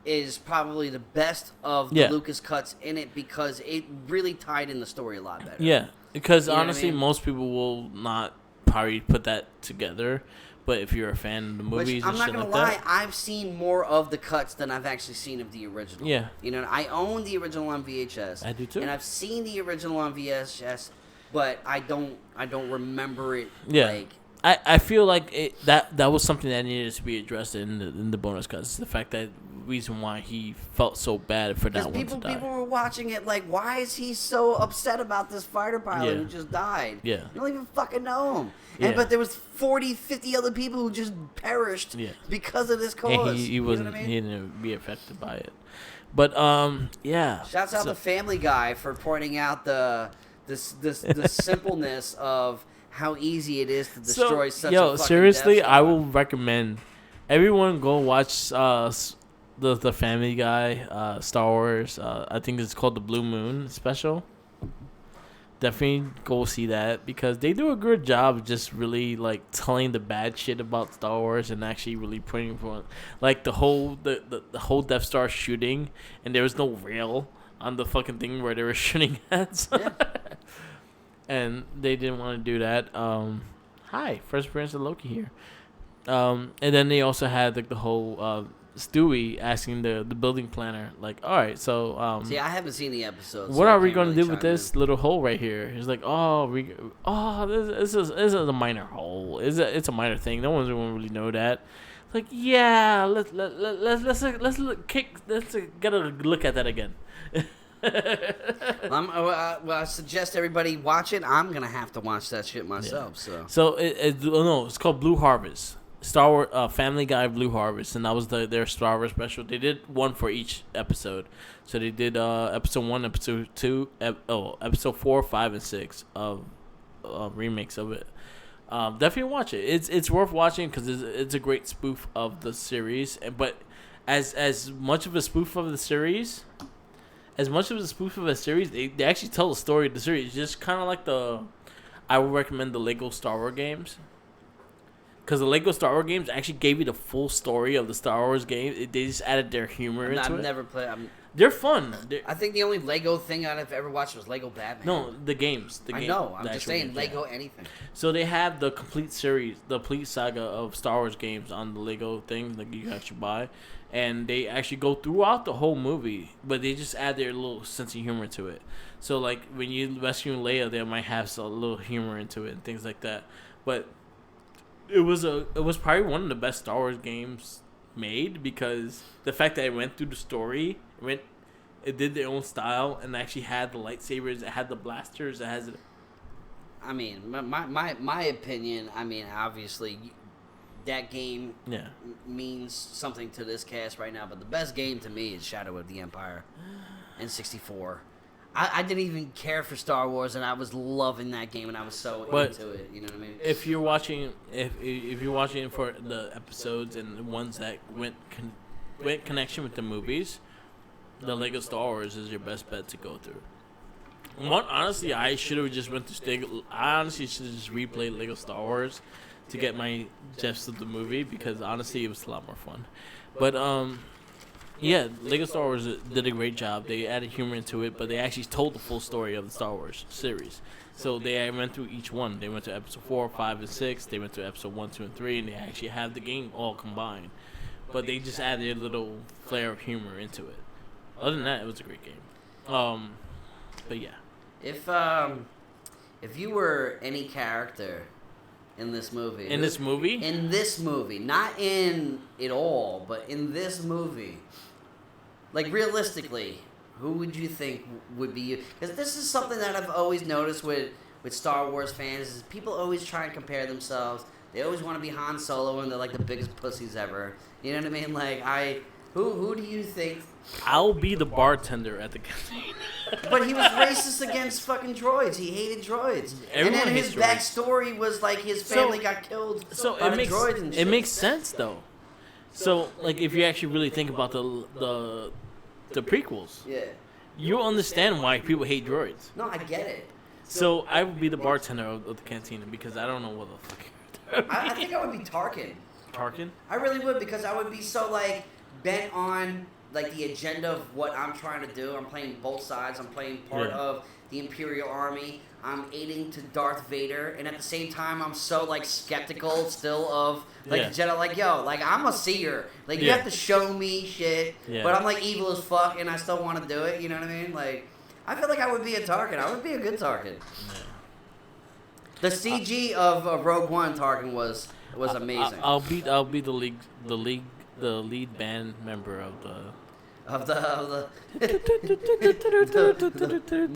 [SPEAKER 1] is probably the best of the Lucas cuts in it because it really tied in the story a lot better.
[SPEAKER 2] Yeah, because honestly, most people will not probably put that together. But if you're a fan of the movies,
[SPEAKER 1] I'm not gonna lie, I've seen more of the cuts than I've actually seen of the original.
[SPEAKER 2] Yeah,
[SPEAKER 1] I own the original on VHS.
[SPEAKER 2] I do too,
[SPEAKER 1] and I've seen the original on VHS, but I don't remember it.
[SPEAKER 2] Yeah, I feel like that was something that needed to be addressed in the bonus cuts. The fact that reason why he felt so bad for that one to die.
[SPEAKER 1] People were watching it like, why is he so upset about this fighter pilot who just died?
[SPEAKER 2] Yeah,
[SPEAKER 1] you don't even fucking know him. But there was 40, 50 other people who just perished because of this cause.
[SPEAKER 2] And he wasn't. He didn't be affected by it. But
[SPEAKER 1] Shouts out to Family Guy for pointing out the simpleness of how easy it is to destroy such a fucking
[SPEAKER 2] seriously,
[SPEAKER 1] Death Star.
[SPEAKER 2] I will recommend everyone go watch the Family Guy Star Wars. I think it's called the Blue Moon special. Definitely go see that because they do a good job just really like telling the bad shit about Star Wars and actually really putting for like the whole Death Star shooting and there was no rail on the fucking thing where they were shooting at. And they didn't want to do that. Hi, first appearance of Loki here. And then they also had like the whole Stewie asking the building planner, like, all right, so
[SPEAKER 1] see, I haven't seen the episode.
[SPEAKER 2] What are we going to do with this little hole right here? He's like, this is a minor hole. It's a minor thing. No one's going to really know that. Like, yeah, let's get a look at that again.
[SPEAKER 1] I suggest everybody watch it. I'm gonna have to watch that shit myself.
[SPEAKER 2] So it's called Blue Harvest. Star Wars Family Guy Blue Harvest, and that was their Star Wars special. They did one for each episode, so they did episode 1, episode 2, episode 4, 5, and 6 of remakes of it. Definitely watch it. It's worth watching because it's a great spoof of the series. But as much of a spoof of the series. As much of a spoof of a series, they actually tell the story of the series. It's just kind of like I would recommend the Lego Star Wars games. Because the Lego Star Wars games actually gave you the full story of the Star Wars game. They just added their humor into it.
[SPEAKER 1] I've never played.
[SPEAKER 2] They're fun.
[SPEAKER 1] I think the only Lego thing I've ever watched was Lego Batman.
[SPEAKER 2] No, the games.
[SPEAKER 1] I know. I'm just saying Lego anything.
[SPEAKER 2] So they have the complete series, the complete saga of Star Wars games on the Lego thing that you actually buy. And they actually go throughout the whole movie, but they just add their little sense of humor to it. So, like, when you rescue Leia, they might have a little humor into it and things like that. But it was probably one of the best Star Wars games made because the fact that it went through the story, it did their own style and actually had the lightsabers, it had the blasters, it has.
[SPEAKER 1] I mean, my opinion. I mean, obviously. That game means something to this cast right now, but the best game to me is Shadow of the Empire, N64. I didn't even care for Star Wars, and I was loving that game, and I was so into it. You know what I mean?
[SPEAKER 2] If you're watching, if you're watching for the episodes and the ones that went connection with the movies, the Lego Star Wars is your best bet to go through. Honestly, I should have just went to I honestly should have just replayed Lego Star Wars to get my gist of the movie, because honestly it was a lot more fun. But yeah, Lego Star Wars did a great job. They added humor into it, but they actually told the full story of the Star Wars series. So they went through each one. They went to episode 4, 5, and 6. They went to episode 1, 2, and 3, and they actually have the game all combined. But they just added a little flair of humor into it. Other than that, it was a great game. But yeah.
[SPEAKER 1] If you were any character in this movie.
[SPEAKER 2] In this movie?
[SPEAKER 1] In this movie. Not in it all, but in this movie. Like, realistically, who would you think would be you? Because this is something that I've always noticed with Star Wars fans, is people always try and compare themselves. They always want to be Han Solo, and they're like the biggest pussies ever. You know what I mean? Like, who do you think?
[SPEAKER 2] I'll be the bartender at the canteen.
[SPEAKER 1] But he was racist against fucking droids. He hated droids.
[SPEAKER 2] Everyone
[SPEAKER 1] and then
[SPEAKER 2] hates
[SPEAKER 1] his
[SPEAKER 2] droids.
[SPEAKER 1] backstory was like his family got killed by the droids and shit.
[SPEAKER 2] It makes sense though. So like if you actually really think about the prequels,
[SPEAKER 1] Yeah.
[SPEAKER 2] you understand why people hate droids.
[SPEAKER 1] No, I get it.
[SPEAKER 2] So I would be the bartender of the canteen, because I don't know what the fuck.
[SPEAKER 1] I think I would be Tarkin.
[SPEAKER 2] Tarkin?
[SPEAKER 1] I really would, because I would be so like bent on like the agenda of what I'm trying to do. I'm playing both sides. I'm playing part of the Imperial Army. I'm aiding to Darth Vader, and at the same time, I'm so like skeptical still of like Jedi. Like, yo, like I'm a seer. Like you have to show me shit, but I'm like evil as fuck, and I still want to do it. You know what I mean? Like, I feel like I would be a Tarkin. I would be a good Tarkin.
[SPEAKER 2] Yeah.
[SPEAKER 1] The CG of Rogue One Tarkin was amazing.
[SPEAKER 2] I'll be the lead band member of the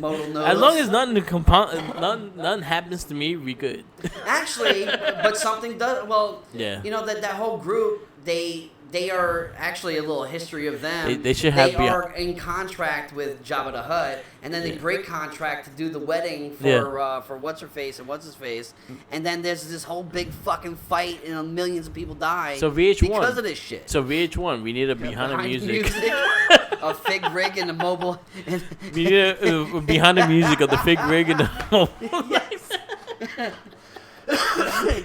[SPEAKER 1] modal notes.
[SPEAKER 2] As long as nothing happens to me, we good.
[SPEAKER 1] Actually, but something does. Well,
[SPEAKER 2] yeah.
[SPEAKER 1] You know that whole group, they are actually a little history of them.
[SPEAKER 2] They should have.
[SPEAKER 1] They are in contract with Jabba the Hutt, and then they break contract to do the wedding for what's her face and what's his face, and then there's this whole big fucking fight and millions of people die.
[SPEAKER 2] So VH1
[SPEAKER 1] because of this shit.
[SPEAKER 2] So VH1 we need a behind the music.
[SPEAKER 1] A fig rig and a mobile.
[SPEAKER 2] We need a behind the music of the fig rig and the mobile.
[SPEAKER 1] Yes.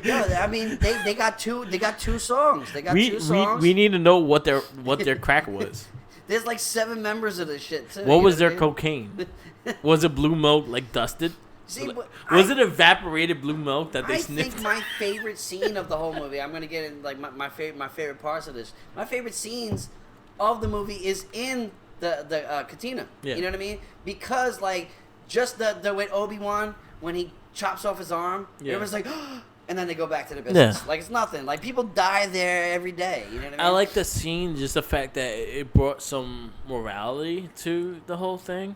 [SPEAKER 1] Yeah, I mean they got two songs. They got two songs.
[SPEAKER 2] We need to know what their crack was.
[SPEAKER 1] There's like 7 members of this shit too.
[SPEAKER 2] What was their cocaine? Was it blue milk like dusted?
[SPEAKER 1] See,
[SPEAKER 2] was it evaporated blue milk that they sniffed?
[SPEAKER 1] I think my favorite scene of the whole movie, I'm gonna get in like my favorite parts of this. My favorite scenes of the movie is in the cantina.
[SPEAKER 2] Yeah.
[SPEAKER 1] You know what I mean? Because like just the with Obi-Wan when he chops off his arm, everyone's like, and then they go back to the business.
[SPEAKER 2] Yeah.
[SPEAKER 1] Like it's nothing. Like people die there every day. You know what I mean?
[SPEAKER 2] I like the scene, just the fact that it brought some morality to the whole thing.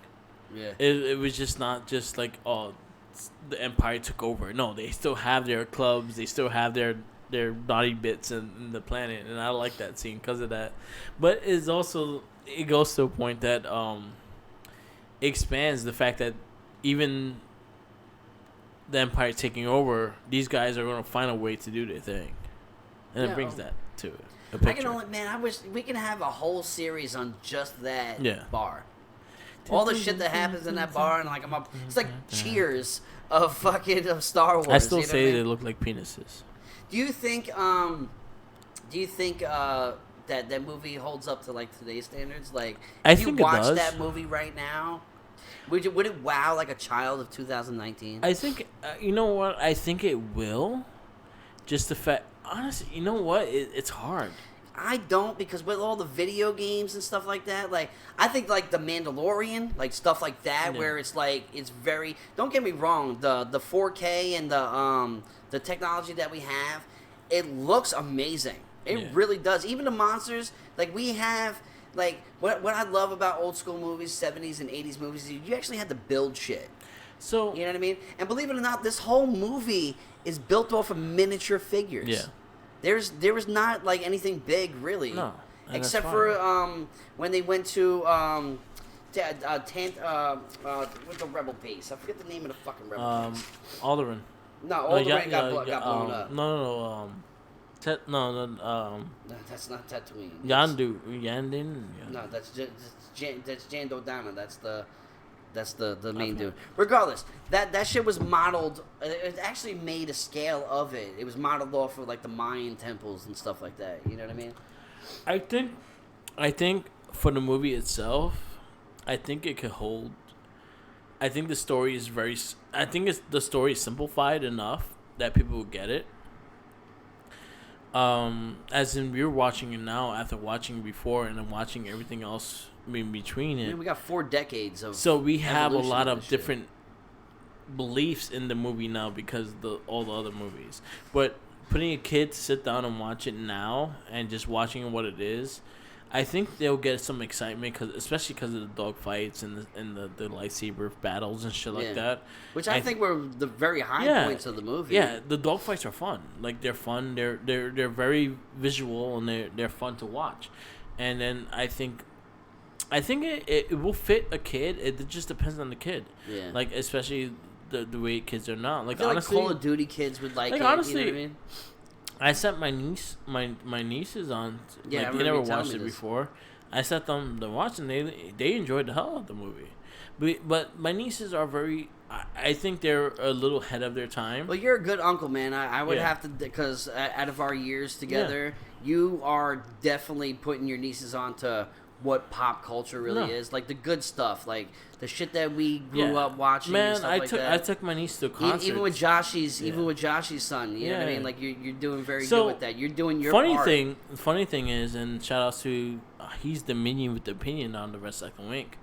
[SPEAKER 1] Yeah.
[SPEAKER 2] It was just not just like, oh, the Empire took over. No, they still have their clubs. They still have their naughty bits in the planet, and I like that scene because of that. But it goes to a point that expands the fact that even the Empire taking over, these guys are going to find a way to do their thing, and it brings that to it.
[SPEAKER 1] I wish we can have a whole series on just that bar. All the shit that happens in that bar, and like it's like Cheers of Star Wars.
[SPEAKER 2] I still say they look like penises.
[SPEAKER 1] Do you think that movie holds up to like today's standards? Like, if you watch that movie right now, would it wow like a child of 2019?
[SPEAKER 2] I think you know what? I think it will. Just the fact, honestly, you know what? It's hard.
[SPEAKER 1] I don't, because with all the video games and stuff like that, like I think like The Mandalorian, like stuff like that, where it's like it's very. Don't get me wrong, the 4K and the technology that we have, it looks amazing. It really does. Even the monsters, like we have, like what I love about old school movies, 70s and 80s movies, is you actually had to build shit.
[SPEAKER 2] So
[SPEAKER 1] you know what I mean? And believe it or not, this whole movie is built off of miniature figures. Yeah. There was not like anything big really.
[SPEAKER 2] No.
[SPEAKER 1] Except for when they went to with the rebel base. I forget the name of the fucking rebel base.
[SPEAKER 2] Alderaan.
[SPEAKER 1] No, Alderaan got blown up.
[SPEAKER 2] No. No,
[SPEAKER 1] That's not Tatooine.
[SPEAKER 2] Yandin.
[SPEAKER 1] No, that's Jando Dana. That's the main dude. Regardless, that shit was modeled. It actually made a scale of it. It was modeled off of like the Mayan temples and stuff like that. You know what I mean?
[SPEAKER 2] I think for the movie itself, I think it could hold. I think the story is the story is simplified enough that people will get it. As in we're watching it now after watching it before and then watching everything else in between it.
[SPEAKER 1] We got 4 decades of.
[SPEAKER 2] So we have a lot of different beliefs in the movie now because all the other movies. But putting a kid to sit down and watch it now and just watching what it is, I think they'll get some excitement especially because of the dog fights and the lightsaber battles and shit like that.
[SPEAKER 1] Which I think were the very high points of the movie. Yeah,
[SPEAKER 2] the dog fights are fun. Like they're fun. They're very visual and they're fun to watch. And then I think it will fit a kid. It just depends on the kid. Yeah. Like especially the way kids are now. Like honestly,
[SPEAKER 1] Call of Duty kids would like it.
[SPEAKER 2] Honestly,
[SPEAKER 1] you know what I mean?
[SPEAKER 2] I set my nieces on.
[SPEAKER 1] Yeah,
[SPEAKER 2] like, they never watched it before. I set them to watch, and they enjoyed the hell out of the movie. But my nieces are very. I think they're a little ahead of their time.
[SPEAKER 1] Well, you're a good uncle, man. I would have to, because out of our years together, you are definitely putting your nieces onto what pop culture really is, like the good stuff, like the shit that we grew up watching. Man, and stuff
[SPEAKER 2] I took my niece to a concert.
[SPEAKER 1] Even with Joshy's son, you know what I mean? Like you're doing very good with that. You're doing your part.
[SPEAKER 2] Funny thing is, and shout out to he's the minion with the opinion on the Rest Second Wink,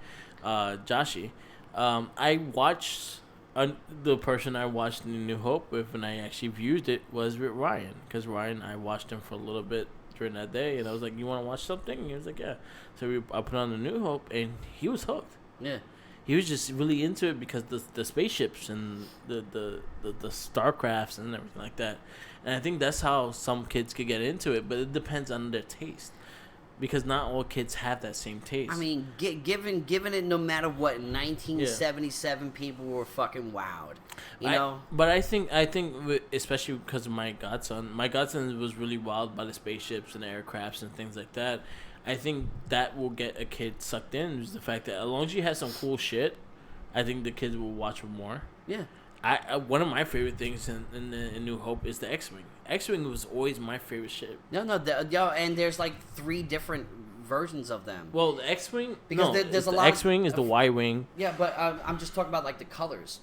[SPEAKER 2] Joshy. I watched the person I watched in New Hope with, and I actually viewed it was with Ryan, because Ryan, I watched him for a little bit during that day, and I was like, "You want to watch something?" And he was like, "Yeah." So I put on the New Hope, and he was hooked. Yeah, he was just really into it because the spaceships and the Starcrafts and everything like that. And I think that's how some kids could get into it, but it depends on their taste, because not all kids have that same taste.
[SPEAKER 1] I mean, given it, no matter what, in 1977, people were fucking wowed. You know?
[SPEAKER 2] But I think especially because of my godson was really wowed by the spaceships and the aircrafts and things like that. I think that will get a kid sucked in, is the fact that as long as you have some cool shit, I think the kids will watch it more. Yeah. I one of my favorite things in New Hope is the X-Wing. X-Wing was always my favorite ship.
[SPEAKER 1] And there's like 3 different versions of them.
[SPEAKER 2] Well, the X-Wing,
[SPEAKER 1] there's a lot.
[SPEAKER 2] The X-Wing is the Y-Wing.
[SPEAKER 1] Yeah, but I'm just talking about like the colors.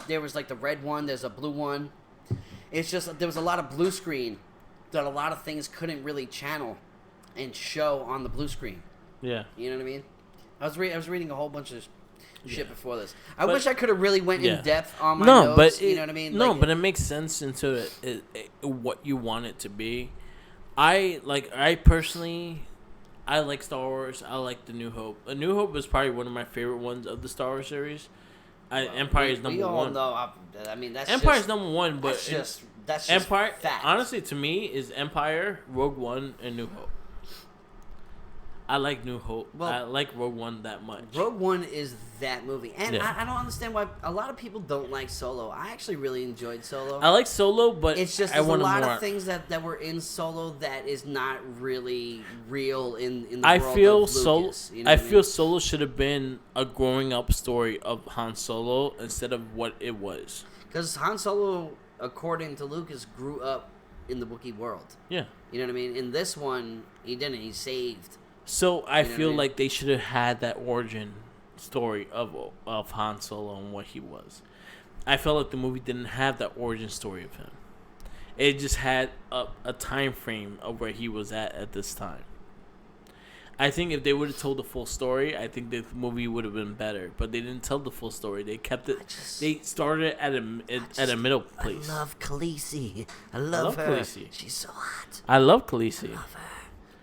[SPEAKER 1] There was like the red one. There's a blue one. It's just there was a lot of blue screen that a lot of things couldn't really channel and show on the blue screen. Yeah, you know what I mean. I was reading a whole bunch of shit before this. I wish I could have really went in depth on my notes. But you know what I mean.
[SPEAKER 2] But it makes sense into what you want it to be. I personally, I like Star Wars. I like The New Hope. A New Hope was probably one of my favorite ones of the Star Wars series. Empire is number one. That's Empire's number one, but that's just Empire. Fact. Honestly, to me, is Empire, Rogue One, and New Hope. I like New Hope. Well, I like Rogue One that much.
[SPEAKER 1] Rogue One is that movie. And I don't understand why a lot of people don't like Solo. I actually really enjoyed Solo.
[SPEAKER 2] I like Solo, but
[SPEAKER 1] it's just there's a lot of things that were in Solo that is not really real in the world of Lucas. You know
[SPEAKER 2] I feel Solo should have been a growing up story of Han Solo instead of what it was.
[SPEAKER 1] Because Han Solo, according to Lucas, grew up in the Wookiee world. Yeah. You know what I mean? In this one, he didn't. He saved.
[SPEAKER 2] So I feel like they should have had that origin story of Han Solo and what he was. I felt like the movie didn't have that origin story of him. It just had a time frame of where he was at this time. I think if they would have told the full story, I think the movie would have been better. But they didn't tell the full story. They kept it. They started at a middle place.
[SPEAKER 1] I love Khaleesi. I love her. Khaleesi. She's so hot.
[SPEAKER 2] I love Khaleesi.
[SPEAKER 1] I love her.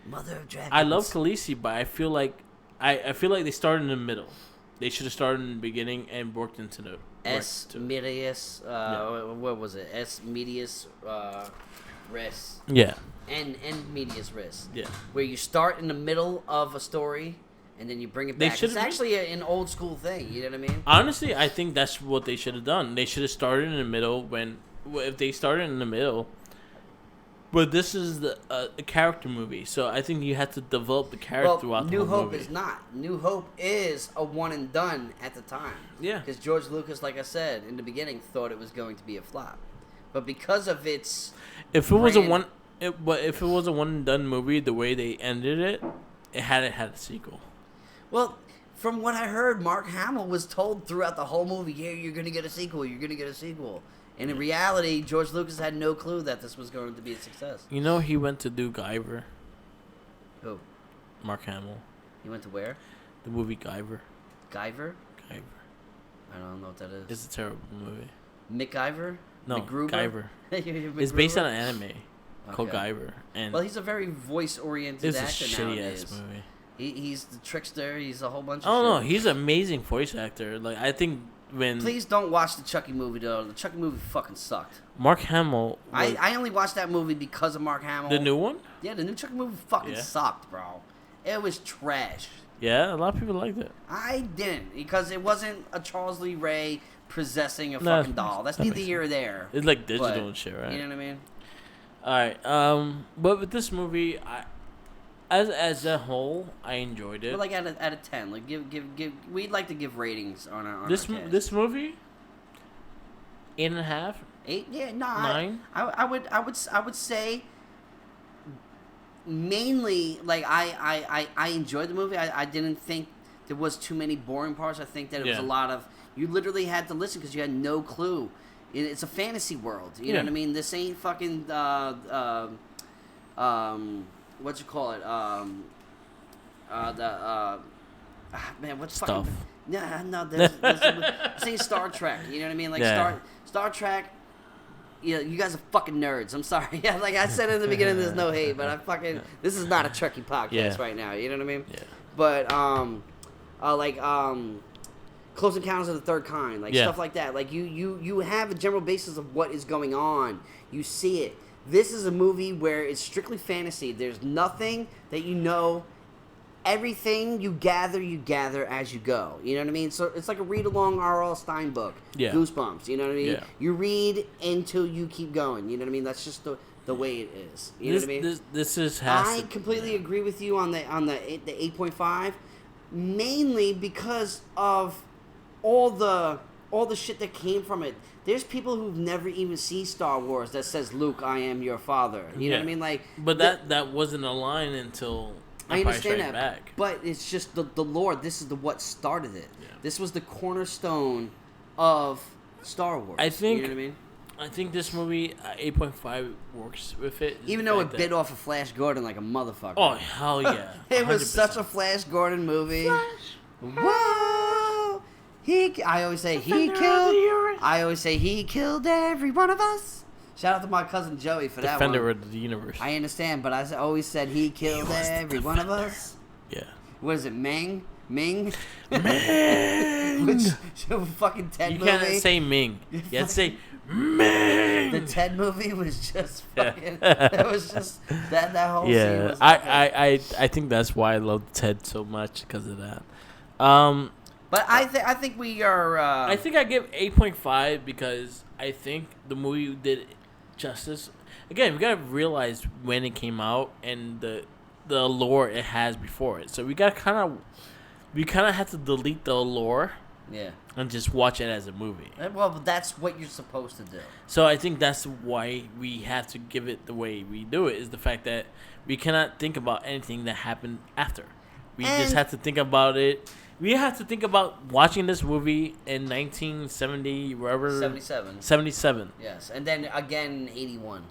[SPEAKER 1] Mother of Dragons.
[SPEAKER 2] I love Khaleesi, but I feel like they started in the middle. They should have started in the beginning and worked into the
[SPEAKER 1] Medius. What was it? Medius Res.
[SPEAKER 2] Yeah.
[SPEAKER 1] And Medius Res. Yeah. Where you start in the middle of a story, and then you bring it
[SPEAKER 2] They
[SPEAKER 1] back. It's
[SPEAKER 2] should've-
[SPEAKER 1] actually an old school thing. You know what I mean?
[SPEAKER 2] Honestly, I think that's what they should have done. They should have started in the middle if they started in the middle. But this is a character movie, so I think you have to develop the character throughout the
[SPEAKER 1] New
[SPEAKER 2] whole
[SPEAKER 1] Hope
[SPEAKER 2] movie.
[SPEAKER 1] is not. New Hope is a one and done at the time.
[SPEAKER 2] Yeah.
[SPEAKER 1] Because George Lucas, like I said in the beginning, thought it was going to be a flop, but because of its
[SPEAKER 2] If it was a
[SPEAKER 1] brand-
[SPEAKER 2] if it was a one and done movie, the way they ended it, it had a sequel.
[SPEAKER 1] Well, from what I heard, Mark Hamill was told throughout the whole movie, "Yeah, you're gonna get a sequel. You're gonna get a sequel." And in reality, George Lucas had no clue that this was going to be a success.
[SPEAKER 2] You know, he went to do Guyver.
[SPEAKER 1] Who?
[SPEAKER 2] Mark Hamill.
[SPEAKER 1] He went to where?
[SPEAKER 2] The movie Guyver.
[SPEAKER 1] Guyver?
[SPEAKER 2] Guyver.
[SPEAKER 1] I don't know what that is.
[SPEAKER 2] It's a terrible movie.
[SPEAKER 1] McGyver?
[SPEAKER 2] No,
[SPEAKER 1] MacGruber?
[SPEAKER 2] Guyver.
[SPEAKER 1] MacGruber?
[SPEAKER 2] It's based on an anime called
[SPEAKER 1] Okay.
[SPEAKER 2] Guyver, and
[SPEAKER 1] Well, he's a very voice-oriented
[SPEAKER 2] it's a
[SPEAKER 1] actor
[SPEAKER 2] shitty
[SPEAKER 1] nowadays.
[SPEAKER 2] ass movie.
[SPEAKER 1] He's the trickster. He's a whole bunch of
[SPEAKER 2] Oh no,
[SPEAKER 1] shit.
[SPEAKER 2] he's an amazing voice actor. Like I think when
[SPEAKER 1] Please don't watch the Chucky movie, though. The Chucky movie fucking sucked.
[SPEAKER 2] Mark Hamill,
[SPEAKER 1] I only watched that movie because of Mark Hamill.
[SPEAKER 2] the new one,
[SPEAKER 1] Yeah, the new Chucky movie fucking
[SPEAKER 2] Yeah.
[SPEAKER 1] sucked, bro. It was trash.
[SPEAKER 2] yeah, a lot of people liked it.
[SPEAKER 1] I didn't because it wasn't a Charles Lee Ray possessing a
[SPEAKER 2] No,
[SPEAKER 1] fucking doll. That's
[SPEAKER 2] that
[SPEAKER 1] neither
[SPEAKER 2] makes
[SPEAKER 1] here or there.
[SPEAKER 2] It's like digital
[SPEAKER 1] But,
[SPEAKER 2] and shit, right?
[SPEAKER 1] You know what I mean?
[SPEAKER 2] All right, but with this movie, as a whole, I enjoyed it.
[SPEAKER 1] But like out of 10, like give. We'd like to give ratings on our
[SPEAKER 2] this
[SPEAKER 1] cast.
[SPEAKER 2] this movie, 8.5.
[SPEAKER 1] 8, yeah, no,
[SPEAKER 2] 9.
[SPEAKER 1] I would say mainly like I enjoyed the movie. I didn't think there was too many boring parts. I think that it was a
[SPEAKER 2] Yeah.
[SPEAKER 1] lot of you literally had to listen because you had no clue. It's a fantasy world. You know
[SPEAKER 2] Yeah.
[SPEAKER 1] what I mean? This ain't fucking what you call it? Man, what's
[SPEAKER 2] Stuff.
[SPEAKER 1] fucking no, this ain't Star Trek. You know what I mean? Like
[SPEAKER 2] Yeah.
[SPEAKER 1] Star Trek. Yeah, you guys are fucking nerds. I'm sorry. Yeah, like I said in the beginning, there's no hate, but this is not a Trekkie podcast
[SPEAKER 2] Yeah.
[SPEAKER 1] right now. You know what I mean?
[SPEAKER 2] Yeah.
[SPEAKER 1] But Close Encounters of the Third Kind, like
[SPEAKER 2] Yeah.
[SPEAKER 1] stuff like that. Like you have a general basis of what is going on. You see it. This is a movie where it's strictly fantasy. There's nothing that you know. Everything you gather as you go. You know what I mean? So it's like a read-along R.L. Stein book.
[SPEAKER 2] Yeah.
[SPEAKER 1] Goosebumps. You know what I mean?
[SPEAKER 2] Yeah.
[SPEAKER 1] You read until you keep going. You know what I mean? That's just the way it is. You know what I mean?
[SPEAKER 2] This is
[SPEAKER 1] I completely agree with you on the 8.5, mainly because of all the shit that came from it. There's people who've never even seen Star Wars that says, "Luke, I am your father." You know what I mean? Like,
[SPEAKER 2] but that wasn't a line until
[SPEAKER 1] I
[SPEAKER 2] Empire
[SPEAKER 1] understand
[SPEAKER 2] Strikes
[SPEAKER 1] that,
[SPEAKER 2] Back.
[SPEAKER 1] but it's just the lore. This is what started it.
[SPEAKER 2] Yeah.
[SPEAKER 1] This was the cornerstone of Star Wars.
[SPEAKER 2] I think.
[SPEAKER 1] You know what I mean?
[SPEAKER 2] I think this movie 8.5 works with it.
[SPEAKER 1] Even though it bit off of Flash Gordon like a motherfucker.
[SPEAKER 2] Oh hell yeah!
[SPEAKER 1] It was
[SPEAKER 2] 100%.
[SPEAKER 1] such a Flash Gordon movie. Whoa! I always say he killed. I always say he killed every one of us. Shout out to my cousin Joey for that
[SPEAKER 2] Defender
[SPEAKER 1] one.
[SPEAKER 2] of the universe.
[SPEAKER 1] I understand, but I always said he killed
[SPEAKER 2] was the
[SPEAKER 1] every one of
[SPEAKER 2] Defender.
[SPEAKER 1] us.
[SPEAKER 2] Yeah.
[SPEAKER 1] What is it, Ming? Ming?
[SPEAKER 2] Ming.
[SPEAKER 1] Which fucking Ted
[SPEAKER 2] You
[SPEAKER 1] movie?
[SPEAKER 2] can't say Ming. You have to say Ming.
[SPEAKER 1] The Ted movie was just fucking. That was just that whole scene
[SPEAKER 2] Yeah,
[SPEAKER 1] was.
[SPEAKER 2] I think that's why I love Ted so much because of that.
[SPEAKER 1] But I think we are.
[SPEAKER 2] I think I give 8.5 because I think the movie did justice. Again, we gotta realize when it came out and the lore it has before it. So we kind of have to delete the lore
[SPEAKER 1] Yeah.
[SPEAKER 2] and just watch it as a movie.
[SPEAKER 1] Well, that's what you're supposed to do.
[SPEAKER 2] So I think that's why we have to give it the way we do it, is the fact that we cannot think about anything that happened after. We just have to think about it. We have to think about watching this movie in 1970, wherever.
[SPEAKER 1] 77.
[SPEAKER 2] 77.
[SPEAKER 1] Yes, and then again in 81.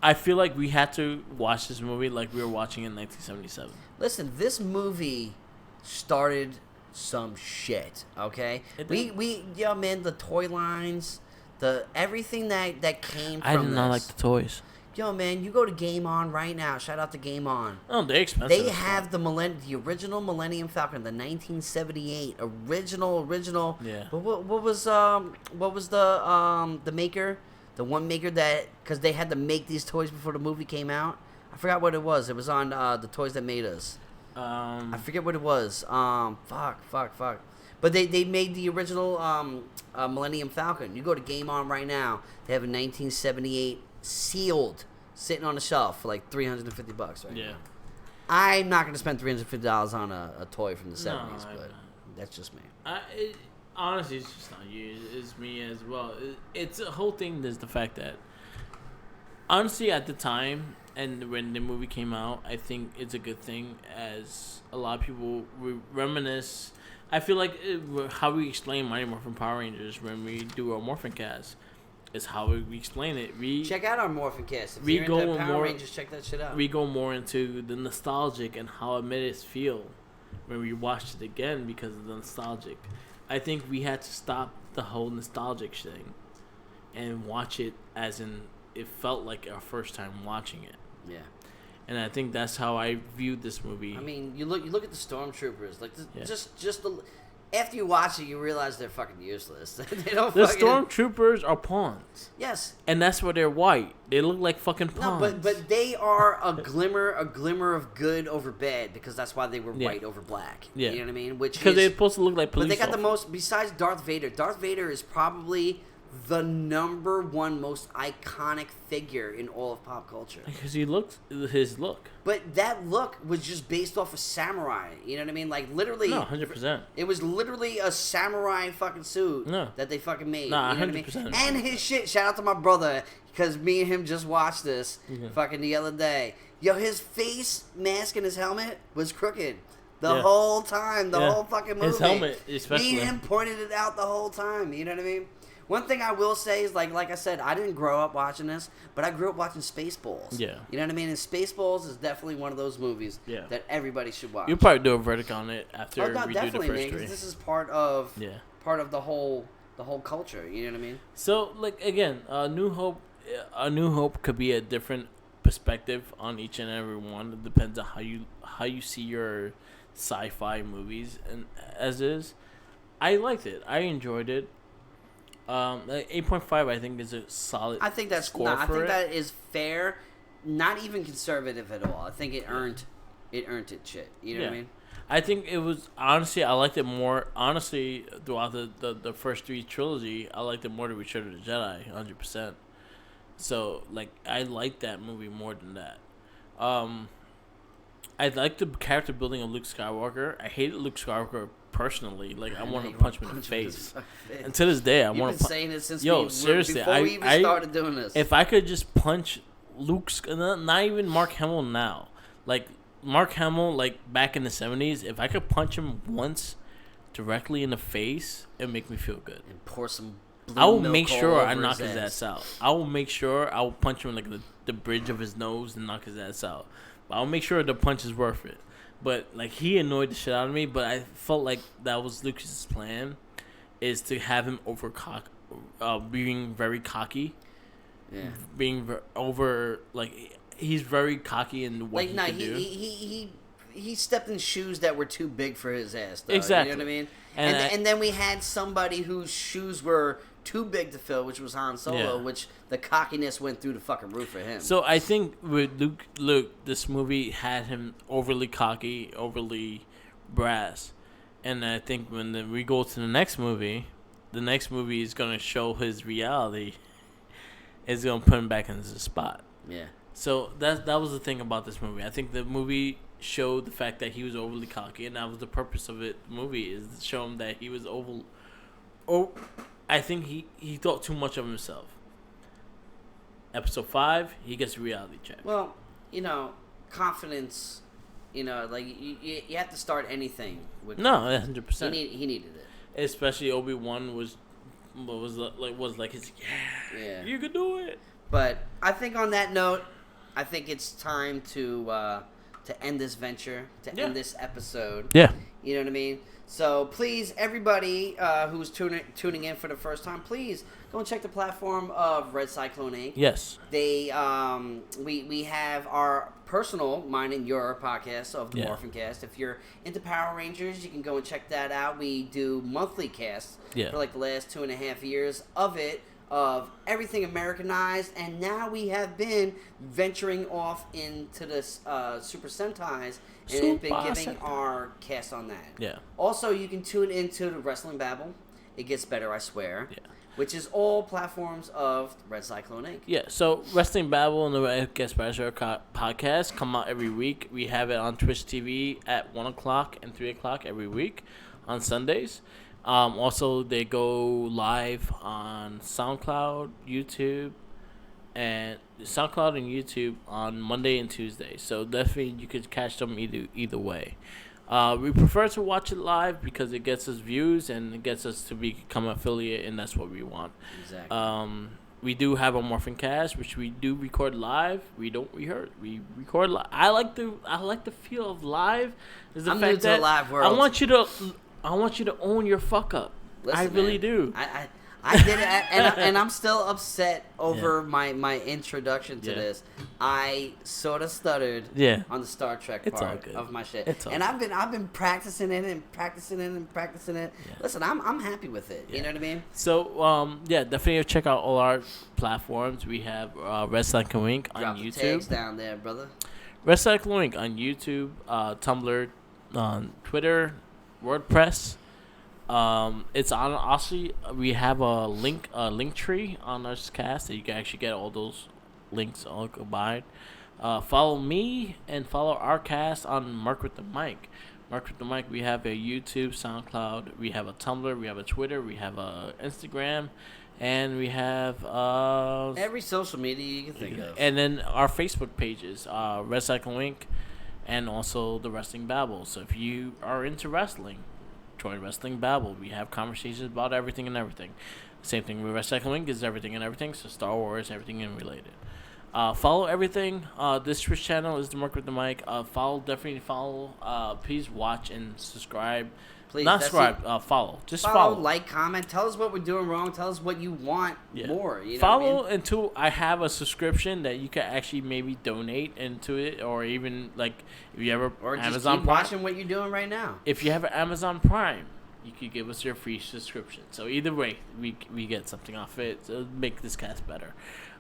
[SPEAKER 2] I feel like we had to watch this movie like we were watching in 1977.
[SPEAKER 1] Listen, this movie started some shit. Okay, yeah, man, the toy lines, everything that came from
[SPEAKER 2] I did not
[SPEAKER 1] this.
[SPEAKER 2] like the toys.
[SPEAKER 1] Yo, man, you go to Game On right now. Shout out to Game On.
[SPEAKER 2] Oh, they're expensive.
[SPEAKER 1] They have the original Millennium Falcon, the 1978 original.
[SPEAKER 2] Yeah.
[SPEAKER 1] But what was the maker, the one maker that, because they had to make these toys before the movie came out. I forgot what it was. It was on the Toys That Made Us. I forget what it was. Fuck. But they made the original Millennium Falcon. You go to Game On right now. They have a 1978 sealed sitting on the shelf for like $350 right now. I'm not going to spend $350 on a toy from the 70s, but that's just me.
[SPEAKER 2] Honestly, it's just not you. It's me as well. It's a whole thing. There's the fact that, honestly, at the time and when the movie came out, I think it's a good thing as a lot of people reminisce. I feel like how we explain Mighty Morphin Power Rangers when we do our Morphin Cast is how we explain it.
[SPEAKER 1] Check out our Morphin Cast. If you're into Power Rangers, check that shit out.
[SPEAKER 2] We go more into the nostalgic and how it made us feel when we watched it again because of the nostalgic. I think we had to stop the whole nostalgic thing and watch it as in it felt like our first time watching it.
[SPEAKER 1] Yeah. And
[SPEAKER 2] I think that's how I viewed this movie.
[SPEAKER 1] I mean, you look at the stormtroopers, like just after you watch it, you realize they're fucking useless. They don't. The
[SPEAKER 2] stormtroopers are pawns.
[SPEAKER 1] Yes.
[SPEAKER 2] And that's why they're white. They look like fucking pawns.
[SPEAKER 1] No, but they are a glimmer of good over bad because that's why they were white over black. Yeah. You know what I mean?
[SPEAKER 2] Because they're supposed to look like police.
[SPEAKER 1] But they got the most. Besides Darth Vader, Darth Vader is probably the number one most iconic figure in all of pop culture.
[SPEAKER 2] Because his look.
[SPEAKER 1] But that look was just based off a samurai. You know what I mean? Like, literally.
[SPEAKER 2] No, 100%.
[SPEAKER 1] It was literally a samurai fucking suit that they fucking made.
[SPEAKER 2] No,
[SPEAKER 1] you know
[SPEAKER 2] 100%.
[SPEAKER 1] What I mean? And his shit. Shout out to my brother, because me and him just watched this fucking the other day. Yo, his face mask and his helmet was crooked. The whole time. The whole fucking movie.
[SPEAKER 2] His helmet, especially.
[SPEAKER 1] Me and him pointed it out the whole time. You know what I mean? One thing I will say is, like I said, I didn't grow up watching this, but I grew up watching Spaceballs.
[SPEAKER 2] Yeah.
[SPEAKER 1] You know what I mean? And Spaceballs is definitely one of those movies that everybody should watch.
[SPEAKER 2] You'll probably do a verdict on it after we do the first
[SPEAKER 1] man,
[SPEAKER 2] three.
[SPEAKER 1] This is part of the whole culture. You know what I mean?
[SPEAKER 2] So, like, again, A New Hope could be a different perspective on each and every one. It depends on how you see your sci-fi movies and as is. I liked it. I enjoyed it. 8.5 I think is a solid.
[SPEAKER 1] I think that's
[SPEAKER 2] score
[SPEAKER 1] I think that is fair. Not even conservative at all. I think it earned its shit. You know what I mean?
[SPEAKER 2] I think it was honestly I liked it more honestly throughout the first three trilogy. I liked it more than Return of the Jedi, 100%. So like I liked that movie more than that. I liked the character building of Luke Skywalker. I hated Luke Skywalker personally. Like I want to punch him in the face. And to this day, I want to.
[SPEAKER 1] You've been saying it since
[SPEAKER 2] seriously,
[SPEAKER 1] before we even started doing this.
[SPEAKER 2] If I could just punch Luke, not even Mark Hamill now, like Mark Hamill, like back in the 70s, if I could punch him once directly in the face, it'd make me feel good.
[SPEAKER 1] And pour some.
[SPEAKER 2] I will make sure I knock his ass out. I will make sure I will punch him in like the bridge of his nose and knock his ass out. But I'll make sure the punch is worth it. But like he annoyed the shit out of me. But I felt like that was Lucas's plan, is to have him being very cocky. Yeah. Being over like he's very cocky in what he can do.
[SPEAKER 1] He stepped in shoes that were too big for his ass. Though,
[SPEAKER 2] exactly.
[SPEAKER 1] You know what I mean? And then we had somebody whose shoes were too big to fill, which was Han Solo, which the cockiness went through the fucking roof for him.
[SPEAKER 2] So I think with Luke, this movie had him overly cocky, overly brass. And I think when we go to the next movie is going to show his reality. It's going to put him back in his spot. Yeah. So that was the thing about this movie. I think the movie showed the fact that he was overly cocky, and that was the purpose of it. The movie is to show him that he was I think he thought too much of himself. Episode 5, he gets a reality check.
[SPEAKER 1] Well, confidence. Like you have to start anything with.
[SPEAKER 2] No, 100%.
[SPEAKER 1] He needed it.
[SPEAKER 2] Especially Obi-Wan was his you could do it.
[SPEAKER 1] But I think on that note, I think it's time to end this venture, end this episode. Yeah. You know what I mean? So please, everybody who's tuning in for the first time, please go and check the platform of Red Cyclone Inc.
[SPEAKER 2] Yes.
[SPEAKER 1] They we have our personal, mine and your podcast of the Morphin Cast. If you're into Power Rangers, you can go and check that out. We do monthly casts for like the last 2.5 years of everything Americanized, and now we have been venturing off into this Super Sentais and been giving our cast on that.
[SPEAKER 2] Yeah.
[SPEAKER 1] Also, you can tune into the Wrestling Babble. It gets better, I swear.
[SPEAKER 2] Yeah.
[SPEAKER 1] Which is all platforms of Red Cyclone Inc.
[SPEAKER 2] Yeah, so Wrestling Babble and the Guest Better podcast come out every week. We have it on Twitch TV at 1 o'clock and 3 o'clock every week on Sundays. Also, they go live on SoundCloud, YouTube, and YouTube on Monday and Tuesday. So definitely you could catch them either way. We prefer to watch it live because it gets us views and it gets us to become an affiliate, and that's what we want.
[SPEAKER 1] Exactly.
[SPEAKER 2] We do have a Morphin Cast, which we do record live. We don't rehearse. We record live. I like the feel of live. Is the
[SPEAKER 1] I'm
[SPEAKER 2] fact
[SPEAKER 1] new to
[SPEAKER 2] that
[SPEAKER 1] the live world.
[SPEAKER 2] I want you to own your fuck up.
[SPEAKER 1] Listen,
[SPEAKER 2] I really
[SPEAKER 1] man,
[SPEAKER 2] do.
[SPEAKER 1] I did it, and I'm still upset over my introduction to this. I sort of stuttered on the Star Trek part of my shit, and I've been practicing it and practicing it and practicing it. Yeah. Listen, I'm happy with it. Yeah. You know what I mean?
[SPEAKER 2] So definitely check out all our platforms. We have Red Cyclone Inc. on
[SPEAKER 1] Drop
[SPEAKER 2] YouTube.
[SPEAKER 1] The tags down there, brother.
[SPEAKER 2] Red Cyclone Inc. on YouTube, Tumblr, on Twitter, WordPress. It's on Aussie. We have a link tree on our cast that you can actually get all those links all combined. Follow me and follow our cast on Mark with the Mic. Mark with the Mic. We have a YouTube, SoundCloud. We have a Tumblr. We have a Twitter. We have a Instagram, and we have
[SPEAKER 1] every social media you can think of.
[SPEAKER 2] And then our Facebook pages, Red Cyclone Inc. and also the Wrestling Babble. So if you are into wrestling, join Wrestling Babble. We have conversations about everything and everything. Same thing with Wrestling Inc. is everything and everything. So Star Wars, everything and related. Follow everything. This Twitch channel is the Mark with the Mic. Definitely follow. Please watch and subscribe.
[SPEAKER 1] Please,
[SPEAKER 2] not subscribe. Follow. Just follow.
[SPEAKER 1] Like, comment. Tell us what we're doing wrong. Tell us what you want more. You know
[SPEAKER 2] follow
[SPEAKER 1] what I mean?
[SPEAKER 2] Until I have a subscription that you can actually maybe donate into it, or even like if you ever
[SPEAKER 1] or just
[SPEAKER 2] Amazon
[SPEAKER 1] keep
[SPEAKER 2] Prime,
[SPEAKER 1] watching what you're doing right now.
[SPEAKER 2] If you have an Amazon Prime, you could give us your free subscription. So either way, we get something off it to make this cast better.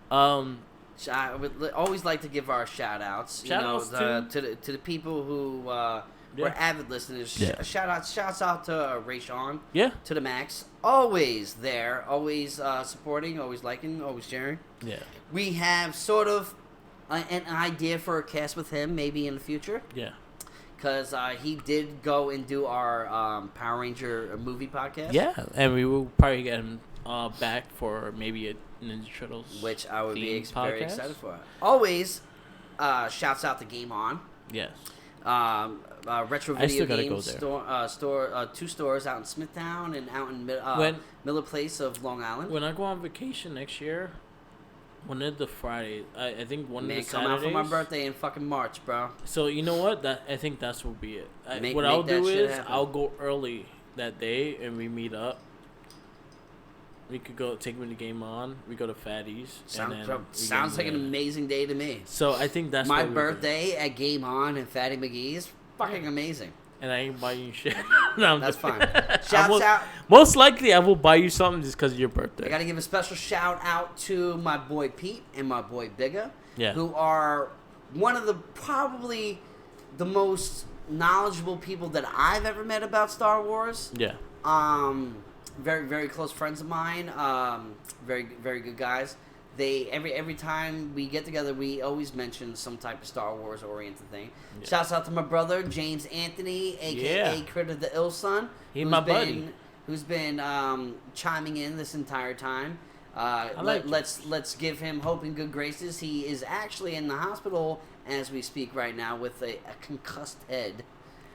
[SPEAKER 1] I would always like to give our shout outs.
[SPEAKER 2] Shout-outs
[SPEAKER 1] to the people who were avid listeners. Shouts out to Ray Sean.
[SPEAKER 2] Yeah.
[SPEAKER 1] To the max. Always there. Always supporting. Always liking. Always sharing.
[SPEAKER 2] Yeah.
[SPEAKER 1] We have sort of an idea for a cast with him maybe in the future.
[SPEAKER 2] Yeah.
[SPEAKER 1] Because he did go and do our Power Ranger movie podcast.
[SPEAKER 2] Yeah, and we will probably get him back for maybe a Ninja Turtles,
[SPEAKER 1] which I would be very
[SPEAKER 2] podcast.
[SPEAKER 1] excited for. Always, shouts out to Game On.
[SPEAKER 2] Yes.
[SPEAKER 1] Retro Video Games store, 2 stores out in Smithtown and out in Miller Place of Long Island.
[SPEAKER 2] When I go on vacation next year, one of the Fridays, I think one of the Saturdays.
[SPEAKER 1] Come out for my birthday in fucking March, bro.
[SPEAKER 2] So you know what? I think that's will be it.
[SPEAKER 1] What
[SPEAKER 2] I'll do is
[SPEAKER 1] happen.
[SPEAKER 2] I'll go early that day and we meet up. We could go take me to Game On. We go to Fatty's.
[SPEAKER 1] Sounds like an amazing day to me.
[SPEAKER 2] So I think that's
[SPEAKER 1] my birthday at Game On and Fatty McGee's. Fucking amazing.
[SPEAKER 2] And I ain't buying you shit. No,
[SPEAKER 1] that's fine. Shouts out.
[SPEAKER 2] Most likely, I will buy you something just because of your birthday.
[SPEAKER 1] I got to give a special shout out to my boy Pete and my boy Bigga,
[SPEAKER 2] yeah,
[SPEAKER 1] who are one of the probably the most knowledgeable people that I've ever met about Star Wars.
[SPEAKER 2] Yeah.
[SPEAKER 1] Very, very close friends of mine. Very, very good guys. They every time we get together, we always mention some type of Star Wars oriented thing. Yeah. Shouts out to my brother James Anthony, aka Critter the Ill Son.
[SPEAKER 2] He's my buddy.
[SPEAKER 1] Who's been chiming in this entire time. Let's give him hope and good graces. He is actually in the hospital as we speak right now with a concussed head.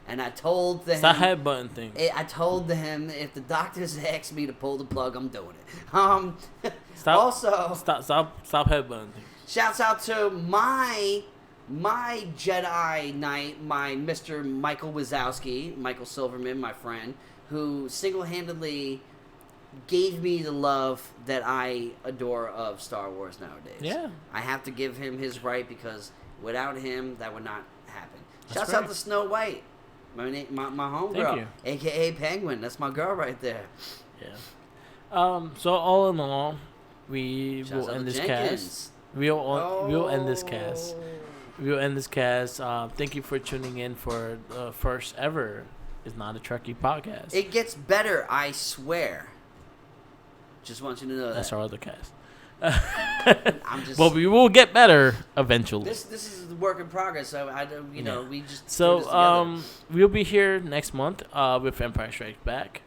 [SPEAKER 1] And I told them...
[SPEAKER 2] Stop headbutting things.
[SPEAKER 1] I told them if the doctors ask me to pull the plug, I'm doing it. Stop
[SPEAKER 2] headbutting things.
[SPEAKER 1] Shouts out to my Jedi Knight, my Mr. Michael Wazowski, Michael Silverman, my friend, who single-handedly gave me the love that I adore of Star Wars nowadays.
[SPEAKER 2] Yeah.
[SPEAKER 1] I have to give him his right because without him, that would not happen.
[SPEAKER 2] Shouts
[SPEAKER 1] out to Snow White. My homegirl, a.k.a. Penguin. That's my girl right there.
[SPEAKER 2] Yeah. So all in all, we will end this cast. We'll end this cast. we'll end this cast. Thank you for tuning in for the first ever It's Not a Trekkie podcast.
[SPEAKER 1] It gets better, I swear. Just want you to know
[SPEAKER 2] That's
[SPEAKER 1] that.
[SPEAKER 2] our other cast.
[SPEAKER 1] I'm just.
[SPEAKER 2] But we will get better eventually.
[SPEAKER 1] This is the work in progress. So we just.
[SPEAKER 2] So we'll be here next month with Empire Strikes Back,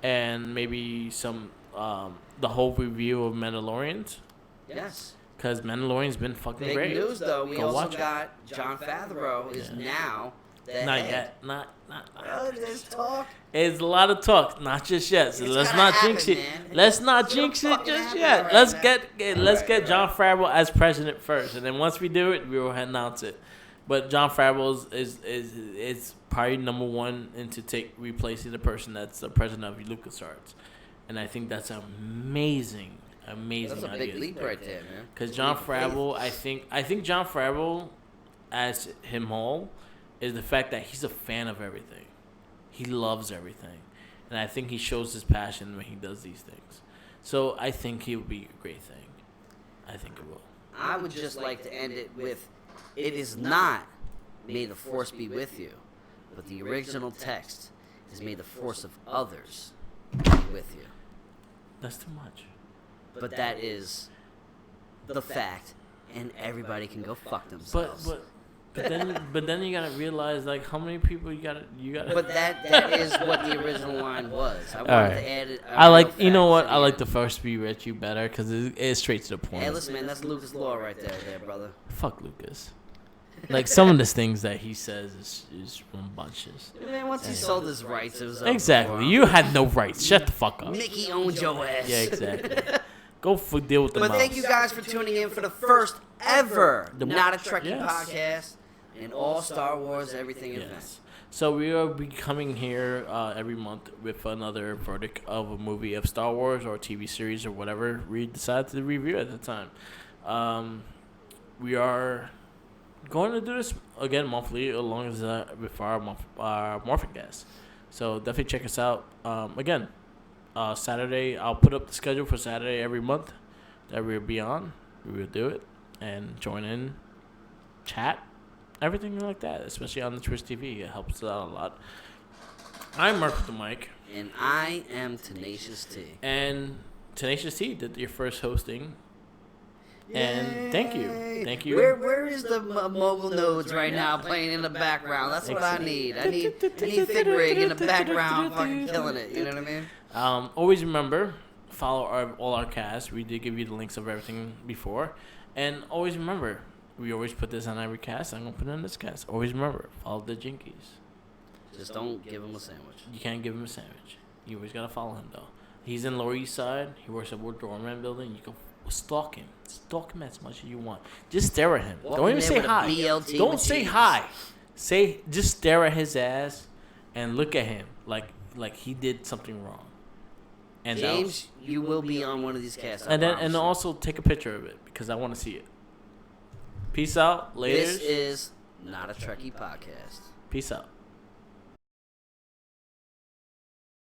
[SPEAKER 2] and maybe some the whole review of Mandalorians.
[SPEAKER 1] Yes.
[SPEAKER 2] Because Mandalorian's been fucking
[SPEAKER 1] Big
[SPEAKER 2] great.
[SPEAKER 1] news though. We
[SPEAKER 2] Go
[SPEAKER 1] also
[SPEAKER 2] watch
[SPEAKER 1] got John Favreau is now. The
[SPEAKER 2] Not
[SPEAKER 1] head.
[SPEAKER 2] yet. Not.
[SPEAKER 1] Well, there's talk.
[SPEAKER 2] It's a lot of talk, not just yet. So
[SPEAKER 1] It's
[SPEAKER 2] let's
[SPEAKER 1] gonna
[SPEAKER 2] not jinx
[SPEAKER 1] happen,
[SPEAKER 2] it.
[SPEAKER 1] man.
[SPEAKER 2] Let's not
[SPEAKER 1] It's
[SPEAKER 2] jinx
[SPEAKER 1] gonna
[SPEAKER 2] it
[SPEAKER 1] fucking
[SPEAKER 2] just
[SPEAKER 1] happen
[SPEAKER 2] yet.
[SPEAKER 1] right
[SPEAKER 2] Let's
[SPEAKER 1] now.
[SPEAKER 2] get John Favreau as president first, and then once we do it, we will announce it. But John Favreau is probably number one into replacing the person that's the president of LucasArts, and I think that's amazing.
[SPEAKER 1] That's a
[SPEAKER 2] idea.
[SPEAKER 1] big leap right there, man.
[SPEAKER 2] Because John Favreau, I think John Favreau, as him whole, is the fact that he's a fan of everything. He loves everything, and I think he shows his passion when he does these things. So I think it would be a great thing. I think it will.
[SPEAKER 1] I would just like to end it with, it is not may the force be with you, but the original text is may the force of others be with you.
[SPEAKER 2] That's too much.
[SPEAKER 1] But that is the fact, and everybody can go fuck themselves.
[SPEAKER 2] But then you gotta realize like how many people you gotta.
[SPEAKER 1] But that is what the original line was. I wanted to add it.
[SPEAKER 2] I like, you know what? I like the first be with you better because it's straight to the point.
[SPEAKER 1] Hey, listen, man, that's Lucas Law right there, brother.
[SPEAKER 2] Fuck Lucas. Like some of the things that he says is rambunctious.
[SPEAKER 1] Man, once he sold his rights, it was over
[SPEAKER 2] Exactly.
[SPEAKER 1] for him.
[SPEAKER 2] You had no rights. Shut the fuck up.
[SPEAKER 1] Mickey owned your ass.
[SPEAKER 2] Yeah, exactly. Go deal with the
[SPEAKER 1] But
[SPEAKER 2] mouse.
[SPEAKER 1] thank you guys for tuning in for the first ever
[SPEAKER 2] The-
[SPEAKER 1] Not a Trekkie
[SPEAKER 2] Yes.
[SPEAKER 1] podcast and all Star Wars everything
[SPEAKER 2] Yes.
[SPEAKER 1] events.
[SPEAKER 2] So we will be coming here every month with another verdict of a movie of Star Wars or TV series or whatever we decide to review at the time. We are going to do this again monthly, along as with our Morphin Cast. So definitely check us out. Again, Saturday, I'll put up the schedule for Saturday every month that we'll be on. We will do it and join in, chat, everything like that, especially on the Twitch TV. It helps out a lot. I'm Mark with the mic.
[SPEAKER 1] And I am Tenacious T.
[SPEAKER 2] And Tenacious T did your first hosting. And thank you. Thank you.
[SPEAKER 1] Where is the mobile nodes right now playing in the background? That's what I need. I need Fig Rig in the background fucking killing it. You know what I mean?
[SPEAKER 2] Always remember, follow all our casts. We did give you the links of everything before. And always remember, we always put this on every cast. I'm going to put it in this cast. Always remember, follow the Jinkies.
[SPEAKER 1] Just don't give him a sandwich.
[SPEAKER 2] You can't give him a sandwich. You always got to follow him, though. He's in Lower East Side. He works at Wood Doorman Building. You can stalk him. Stalk him as much as you want. Just stare at him.
[SPEAKER 1] Walk
[SPEAKER 2] Don't
[SPEAKER 1] in
[SPEAKER 2] even
[SPEAKER 1] there
[SPEAKER 2] say
[SPEAKER 1] with a
[SPEAKER 2] hi.
[SPEAKER 1] BLT
[SPEAKER 2] Don't
[SPEAKER 1] with
[SPEAKER 2] say
[SPEAKER 1] cheese.
[SPEAKER 2] hi. Just stare at his ass and look at him like he did something wrong. And
[SPEAKER 1] James, you will be on one of these casts. I
[SPEAKER 2] and then
[SPEAKER 1] promise
[SPEAKER 2] and
[SPEAKER 1] you.
[SPEAKER 2] also take a picture of it because I want to see it. Peace out. Later.
[SPEAKER 1] This is Not a Trekkie podcast.
[SPEAKER 2] Peace out.